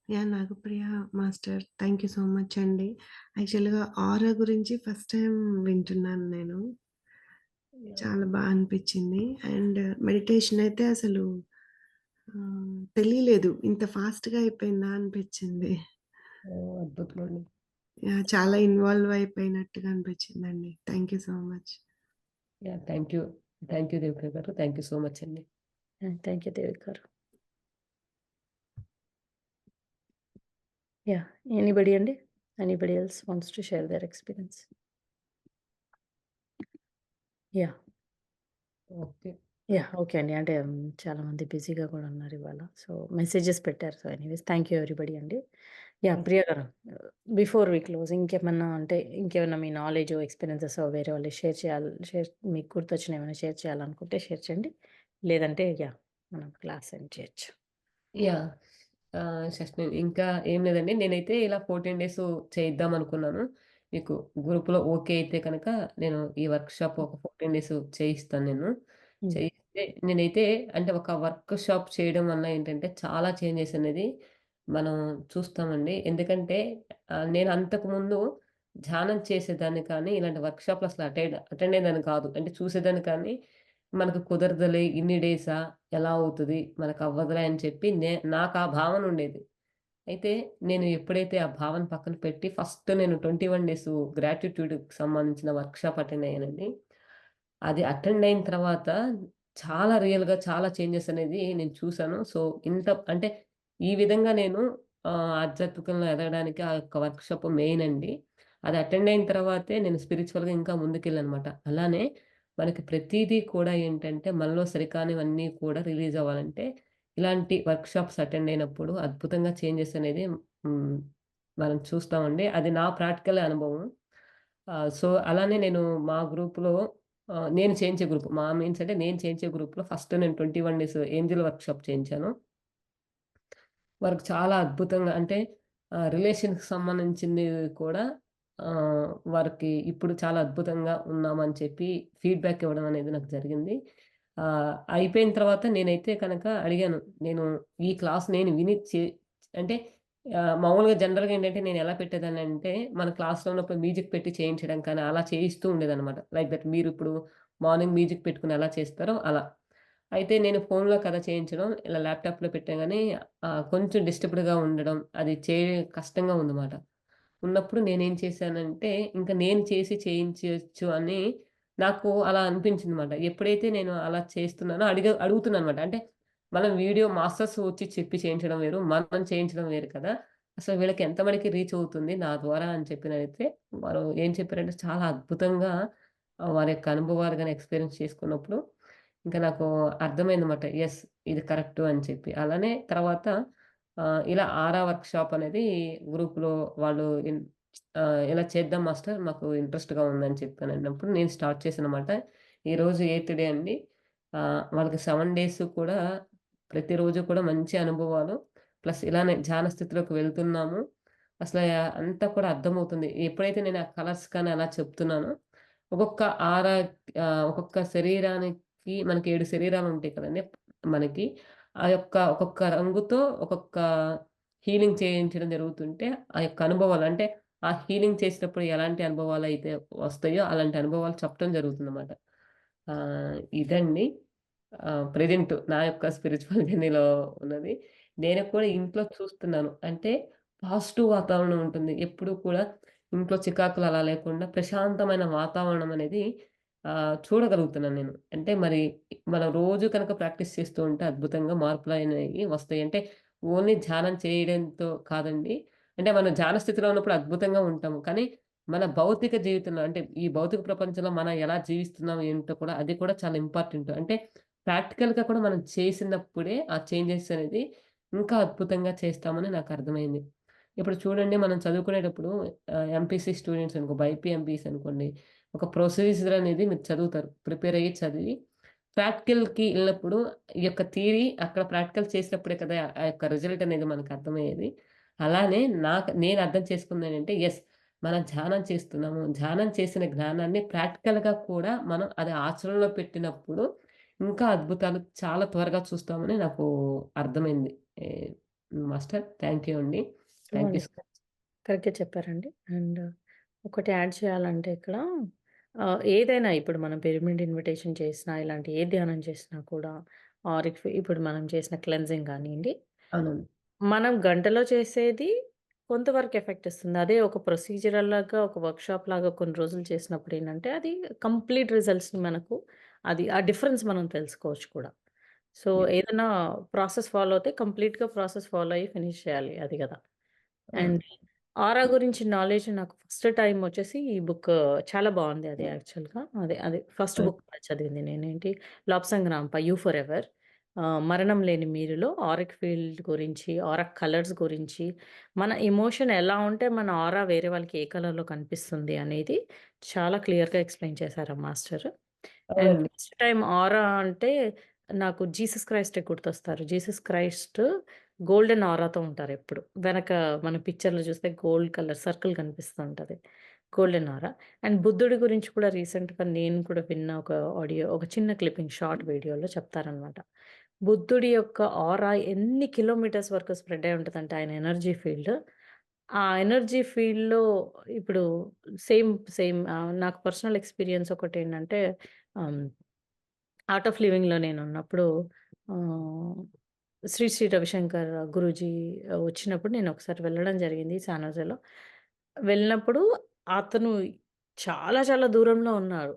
Yeah! Nagapriya master thank you so much అండి. యాక్చువల్‌గా ఆరా గురించి first time వింటున్నాను నేను. Yeah! చాలా అనిపిచ్చింది. And meditation అయితే అసలు తెలీలేదు. ఇంత ఫాస్ట్‌గా అయిపోయిందా అనిపిచ్చింది. ఓహ్! అద్భుతమండి. యాహ్! చాలా ఇన్వాల్వ్ అయిపోయినట్టుగా అనిపిచ్చిందండి. Thank you so much. Yeah! Thank you. Thank you Devika గారు. థాంక్ యూ సో మచ్ అండి. థాంక్ యూ దేవిక గారు. యాహ్! ఎనీబడీ అండి? Anybody else wants to share their experience? Yeah! Okay. Okay అండి. అంటే చాలామంది బిజీగా కూడా ఉన్నారు ఇవాళ. సో, మెసేజెస్ పెట్టారు. So, anyways thank you everybody అండి. ప్రియ గారు, బిఫోర్ వి క్లోజ్ ఇంకేమన్నా అంటే ఇంకేమన్నా మీ నాలెడ్జ్, ఎక్స్‌పీరియన్సెస్ వేరే వాళ్ళకి మీకు గుర్తొచ్చినవి ఏమైనా షేర్ చేయాలనుకుంటే షేర్ చేయండి. లేదంటే మనం క్లాస్ ఎండ్ చేయొచ్చు. యాహ్! షష్మి ఇంకా ఏం లేదండి. నేనైతే ఇలా 14 డేస్ చేయిద్దామనుకున్నాను. మీకు గ్రూప్‌లో ఓకే అయితే కనుక నేను ఈ వర్క్‌షాప్ ఒక 14 డేస్ చేయిస్తాను నేను. హ్మ్. చేయిస్తే నేనైతే అంటే ఒక వర్క్‌షాప్ చేయడం వల్ల ఏంటంటే చాలా చేంజెస్ అనేది మనం చూస్తామండి. ఎందుకంటే నేను అంతకుముందు ధ్యానం చేసేదాన్ని కానీ ఇలాంటి వర్క్‌షాప్‌లు అసలు అటెండ్ అయ్యేదాన్ని కాదు. అంటే చూసేదాన్ని కానీ మనకు కుదరదులే ఇన్ని డేసా? ఎలా అవుతది? మనకవ్వదులే అని చెప్పి నాకా భావన ఉండేది. అయితే నేను ఎప్పుడైతే ఆ భావన పక్కన పెట్టి ఫస్ట్ నేను 21 డేస్ గ్రాటిట్యూడ్‌కి సంబంధించిన వర్క్‌షాప్ అటెండ్ అయ్యానండి. అది అటెండ్ అయిన తర్వాత చాలా రియల్‌గా చాలా చేంజెస్ అనేది నేను చూసాను. సో, అంటే ఈ విధంగా నేను ఆధ్యాత్మికంలో ఎదగడానికి ఆ యొక్క వర్క్‌షాప్ మెయిన్ అండి. అది అటెండ్ అయిన తర్వాతే నేను స్పిరిచ్యువల్‌గా ఇంకా ముందుకెళ్ళాననమాట. అలానే మనకి ప్రతీదీ కూడా ఏంటంటే మనలో సరికానివన్నీ కూడా రిలీజ్ అవ్వాలంటే ఇలాంటి వర్క్‌షాప్స్ అటెండ్ అయినప్పుడు అద్భుతంగా చేంజెస్ అనేది హ్మ్. మనం చూస్తామండి. అది నా ప్రాక్టికల్ అనుభవం. సో, అలానే నేను మా గ్రూప్‌లో నేను చేయించే గ్రూప్ మీన్స్ అంటే నేను చేయించే గ్రూప్‌లో ఫస్ట్ నేను 21 డేస్ ఏంజెల్ వర్క్‌షాప్ చేయించాను. వారికి చాలా అద్భుతంగా అంటే రిలేషన్‌కి సంబంధించింది కూడా వారికి ఇప్పుడు చాలా అద్భుతంగా ఉన్నామని చెప్పి ఫీడ్‌బ్యాక్ ఇవ్వడం అనేది నాకు జరిగింది. అయిపోయిన తర్వాత నేనైతే కనుక అడిగాను. నేను ఈ క్లాస్ నేను విని అంటే మామూలుగా జనరల్‌గా ఏంటంటే నేను ఎలా పెట్టేదాన్నంటే మన క్లాస్‌లో ఉన్నప్పుడు మ్యూజిక్ పెట్టి చేయించడం కానీ అలా చేయిస్తూ ఉండేదనమాట. లైక్ దట్ మీరిప్పుడు మార్నింగ్ మ్యూజిక్ పెట్టుకొని ఎలా చేస్తారో అలా. అయితే నేను ఫోన్‌లో కదా చేయించడం. ఇలా ల్యాప్‌టాప్‌లో పెట్టా గానీ కొంచెం డిస్టర్బ్డ్‌గా ఉండడం. అది కష్టంగా ఉందన్నమాట. ఉన్నప్పుడు నేనేం చేశానంటే, ఇంక నేను చేయించొచ్చు అని నాకు అలా అనిపించిందన్నమాట. ఎప్పుడైతే నేను అలా చేస్తున్నానో అడుగుతున్నానన్నమాట. అంటే మనం వీడియో మాస్టర్స్ వచ్చి చెప్పి చేయించడం వేరు. మనం చేయించడం వేరు కదా! అసలు వీళ్ళకి ఎంత మటికి రీచ్ అవుతుంది నా ద్వారా అని చెప్పినైతే వారు ఏం చెప్పారంటే చాలా అద్భుతంగా వారి యొక్క అనుభవాలు గాని ఎక్స్‌పీరియన్స్ చేసుకున్నప్పుడు ఇంక నాకు అర్థమైందన్నమాట. యెస్. ఇది కరెక్టు అని చెప్పి. అలానే తర్వాత ఇలా ఆరా వర్క్‌షాప్ అనేది గ్రూప్‌లో వాళ్ళు ఇలా చేద్దాం మాస్టర్ మాకు ఇంట్రెస్ట్‌గా ఉందని చెప్పానన్నప్పుడు నేను స్టార్ట్ చేశానన్నమాట. ఈరోజు ఎయిత్ డే అండి. వాళ్ళకి 7 డేస్ కూడా ప్రతిరోజు కూడా మంచి అనుభవాలు. ప్లస్ ఇలానే ధ్యాన స్థితిలోకి వెళ్తున్నాము. అసల అంతా కూడా అర్థమవుతుంది. ఎప్పుడైతే నేను ఆ కలర్స్ కానీ అలా చెప్తున్నానో ఒక్కొక్క ఆరా ఒక్కొక్క శరీరానికి మనకి 7 శరీరాలుంటాయి కదండీ! మనకి. ఆ యొక్క ఒక్కొక్క రంగుతో ఒక్కొక్క హీలింగ్ చేయించడం జరుగుతుంటే, ఆ యొక్క అనుభవాలు అంటే, ఆ హీలింగ్ చేసేటప్పుడు ఎలాంటి అనుభవాలైతే వస్తాయో, అలాంటి అనుభవాలు చెప్పడం జరుగుతుందన్నమాట. ఇదండి ప్రెజెంట్ నా యొక్క స్పిరిచ్యువల్ జర్నీలో ఉన్నది. నేను కూడా ఇంట్లో చూస్తున్నాను. అంటే పాజిటివ్ వాతావరణం ఉంటుంది. ఎప్పుడూ కూడా ఇంట్లో చికాకులు అలా లేకుండా ప్రశాంతమైన వాతావరణం అనేది చూడగలుగుతున్నాను నేను. అంటే మరి మనం రోజు కనుక ప్రాక్టీస్ చేస్తూ ఉంటే అద్భుతంగా మార్పులనేవి వస్తాయి. అంటే ఓన్లీ ధ్యానం చేయడంతో కాదండి. అంటే మనం ధ్యాన స్థితిలో ఉన్నప్పుడు అద్భుతంగా ఉంటాము. కానీ మన భౌతిక జీవితంలో అంటే ఈ భౌతిక ప్రపంచంలో మనం ఎలా జీవిస్తున్నాం ఏంటో కూడా అది కూడా చాలా ఇంపార్టెంట్. అంటే ప్రాక్టికల్‌గా కూడా మనం చేసినప్పుడే ఆ చేంజెస్ అనేది ఇంకా అద్భుతంగా చేస్తామని నాకర్థమైంది. ఇప్పుడు చూడండి మనం చదువుకునేటప్పుడు ఎంపీసీ స్టూడెంట్స్ అనుకో బైపీ ఎంపీసీ అనుకోండి. ఒక ప్రొసీజర్ అనేది మీరు చదువుతారు. ప్రిపేర్ అయ్యి చదివి ప్రాక్టికల్‌కి ఎళ్ళినప్పుడు ఈ యొక్క థియరీ అక్కడ ప్రాక్టికల్ చేసినప్పుడే కదా! ఆ యొక్క రిజల్ట్ అనేది మనకు అర్థమయ్యేది. అలానే నేను అర్థం చేసుకుందేంటంటే యెస్. మనం ధ్యానం చేస్తున్నాము. ధ్యానం చేసిన జ్ఞానాన్ని ప్రాక్టికల్‌గా కూడా మనం అది ఆచరణలో పెట్టినప్పుడు ఇంకా అద్భుతాలు చాలా త్వరగా చూస్తామని నాకు అర్థమైంది. ఏ మాస్టర్ థాంక్ యూ అండి. Thank you so wonderful. కరెక్ట్‌గా చెప్పారండి. అండ్ ఒకటి యాడ్ చేయాలంటే ఇక్కడ ఏదైనా ఇప్పుడు మనం పిరమిడ్ ఇన్విటేషన్ చేసినా, ఇలాంటి ఏ ధ్యానం చేసినా కూడా ఇప్పుడు మనం చేసిన క్లెన్జింగ్ గానియండి, అవునండి. మనం గంటలో చేసేది కొంతవరకు ఎఫెక్ట్ ఇస్తుంది. అదే ఒక ప్రొసీజరల్‌లాగా, ఒక వర్క్‌షాప్ లాగా కొన్ని రోజులు చేసినప్పుడేంటంటే, అది కంప్లీట్ రిజల్ట్స్‌ని మనకు ఆ డిఫరెన్స్ మనం తెలుసుకోవచ్చు కూడా. So, yeah! ఏదైనా ప్రాసెస్ ఫాలో అవుతే కంప్లీట్‌గా ప్రాసెస్ ఫాలో అయ్యి ఫినిష్ చేయాలి. అది గదా! అవును. అండ్ ఆరా గురించి నాలెడ్జ్ నాకు ఫస్ట్ టైమ్ వచ్చేసి ఈ బుక్ చాలా బాగుంది. అది యాక్చువల్‌గా అది ఫస్ట్ బుక్ చదివింది నేనేంటి 'లాబ్‌సంగ్ రాంప యూ ఫర్ ఎవర్' 'మరణం లేని మీరు'లో ఆరిక్ ఫీల్డ్ గురించి, ఆరా కలర్స్ గురించి, మన ఎమోషన్ ఎలా ఉంటే మన ఆరా వేరే వాళ్ళకి ఏ కలర్‌లో కనిపిస్తుంది అనేది చాలా క్లియర్‌గా ఎక్స్‌ప్లెయిన్ చేశారు ఆ మాస్టర్. అండ్ అవునండి. ఫస్ట్ టైమ్ ఆరా అంటే నాకు జీసస్ క్రైస్టే గుర్తొస్తారు. జీసస్ క్రైస్ట్ గోల్డెన్ ఆరాతో ఉంటారెప్పుడు. వెనక మన పిక్చర్‌లో చూస్తే గోల్డ్ కలర్ సర్కిల్ కనిపిస్తూ ఉంటది. Golden aura. అండ్ బుద్ధుడి గురించి కూడా రీసెంట్‌గా నేను కూడా విన్న ఒక ఆడియో, ఒక చిన్న క్లిప్పింగ్ షార్ట్ వీడియోలో చెప్తారనమాట. బుద్ధుడి యొక్క ఆరా ఎన్ని కిలోమీటర్స్ వరకు స్ప్రెడ్ అయ్యి ఉంటదంటే ఆయన ఎనర్జీ ఫీల్డ్. ఆ ఎనర్జీ ఫీల్డ్‌లో ఇప్పుడు సేమ్ నాకు పర్సనల్ ఎక్స్‌పీరియన్స్ ఒకటేంటంటే ఆహ్, 'ఆర్ట్ ఆఫ్ లివింగ్‌లో' నేనున్నప్పుడు ఆహ్, శ్రీ రవిశంకర్ గురూజీ వచ్చినప్పుడు నేనొకసారి వెళ్ళడం జరిగింది సాన్ హోసేలో. వెళ్ళినప్పుడు అతను చాలా చాలా దూరంలో ఉన్నారు.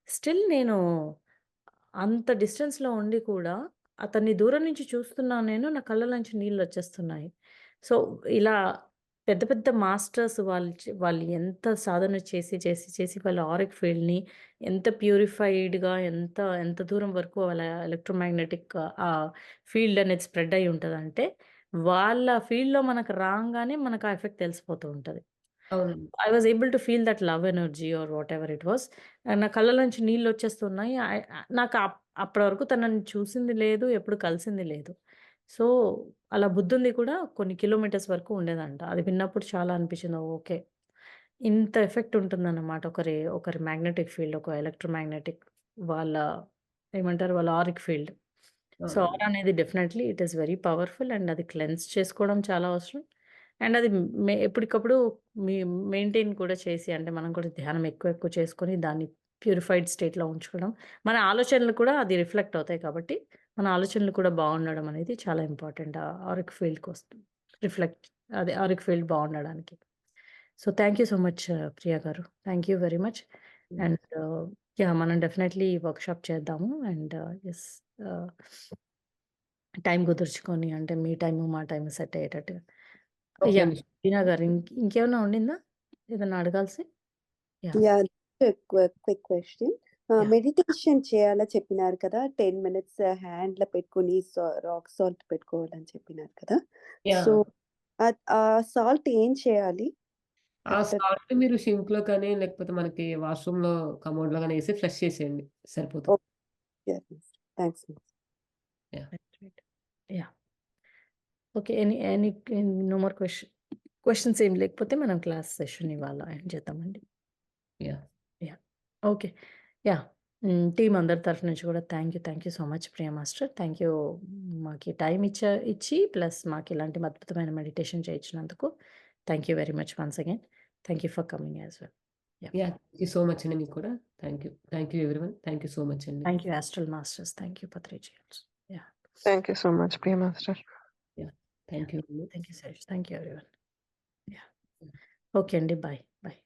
స్టిల్ నేను అంత డిస్టెన్స్‌లో ఉండి కూడా అతన్ని దూరం నుంచి చూస్తున్నాను నేను. నా కళ్ళలోంచి నీళ్ళొచ్చేస్తున్నాయి. సో, ఇలా పెద్ద పెద్ద మాస్టర్స్ వాళ్ళు ఎంత సాధన చేసి వాళ్ళ ఆరిక్ ఫీల్డ్‌ని ఎంత ప్యూరిఫైడ్‌గా ఎంత దూరం వరకు వాళ్ళ ఎలక్ట్రోమాగ్నెటిక్ ఫీల్డ్ అనేది స్ప్రెడ్ అయ్యి ఉంటదంటే, వాళ్ళ ఫీల్డ్‌లో మనకు రాంగానే మనకు ఆ ఎఫెక్ట్ తెలిసిపోతూ ఉంటది. అవునండి. I was able to feel that love energy or whatever it was. నా కళ్ళలోంచి నీళ్ళొచ్చేస్తున్నాయి. నాకు అప్పటి వరకు తనని చూసింది లేదు. ఎప్పుడు కలిసింది లేదు. సో, అలా బుద్ధుంది కూడా కొన్ని కిలోమీటర్స్ వరకు ఉండేదంట. అది విన్నప్పుడు చాలా అనిపించింది. ఓకే. ఇంత ఎఫెక్ట్ ఉంటుందన్నమాట. ఒకరి మ్యాగ్నెటిక్ ఫీల్డ్, ఒక ఎలక్ట్రోమాగ్నెటిక్ వాళ్ళ ఏమంటారు? వాళ్ళ ఆరిక్ ఫీల్డ్. సో, అవునండి. ఆరా అనేది definitely it is very powerful and అది క్లెన్స్ చేసుకోవడం చాలా అవసరం. అండ్ అది ఎప్పటికప్పుడు మీ మెయింటైన్ కూడా చేసి అంటే మనం కూడా ధ్యానం ఎక్కువ చేసుకొని దాన్ని ప్యూరిఫైడ్ స్టేట్‌లో ఉంచుకోవడం. మన ఆలోచనలు కూడా అది రిఫ్లెక్ట్ అవుతాయి కాబట్టి, మన ఆలోచనలు కూడా బాగుండడం అనేది చాలా ఇంపార్టెంట్. ఆరిక్ ఫీల్డ్ కోసం రిఫ్లెక్ట్ అదే ఆరిక్ ఫీల్డ్ బాగుండడానికి. So, thank you so much Priya గారు. Thank you very much. Hmm. And yeah! మనం డెఫినైట్‌లీ వర్క్‌షాప్ చేద్దాము. అండ్ యెస్ ఆహ్, టైం కుదుర్చుకొని అంటే మీ టైము, మా టైము సెట్ అయ్యేటట్టుగా. Okay yeah! అండి. వీణా గారు ఇంకేమన్నా ఉండిందా? ఏదన్నా అడగాల్సి? Yeah! Yeah! Quick question. Yeah! Meditation చేయాలా చెప్పినారు కదా! 10 మినిట్స్ హ్యాండ్‌లో పెట్టుకొని రాక్ సాల్ట్ పెట్టుకోవాలని చెప్పినారు కదా! So, yeah! ఆ సాల్ట్ ఏం చేయాలి? ఆ ఆఫ్టర్ సాల్ట్ మీరు సింక్‌లో కానీ, లేకపోతే మనకి వాష్‌రూమ్‌లో కమోడ్‌లో గాని ఏసి ఫ్లష్ చేసేయండి. సరిపోతది. Okay. Thanks. Yeah! Right. Yeah! Okay. No more questions ఏం లేకపోతే మనం క్లాస్ సెషన్ ఇవాళ ఎండ్ చేద్దామండి. Yeah! Yeah! Okay. Yeah! Team అందరి తరఫు నుంచి కూడా thank you so much Priya master. Thank you మాకి టైమ్ ఇచ్చి ప్లస్ మాకిలాంటి అద్భుతమైన మెడిటేషన్ చేయించినందుకు. Thank you very much once again. Thank you for coming as well. Yeah! Yeah! Thank you so much అండి మీకు కూడా. Thank you. Thank you everyone. Thank you so much అండి. Thank you astral masters. Thank you Patriji also. Yeah! Thank you so much Priya master. Yeah! Yeah! Thank you అండి. Thank you Shailesh. Thank you everyone. Yeah! Okay అండి. Bye. Bye.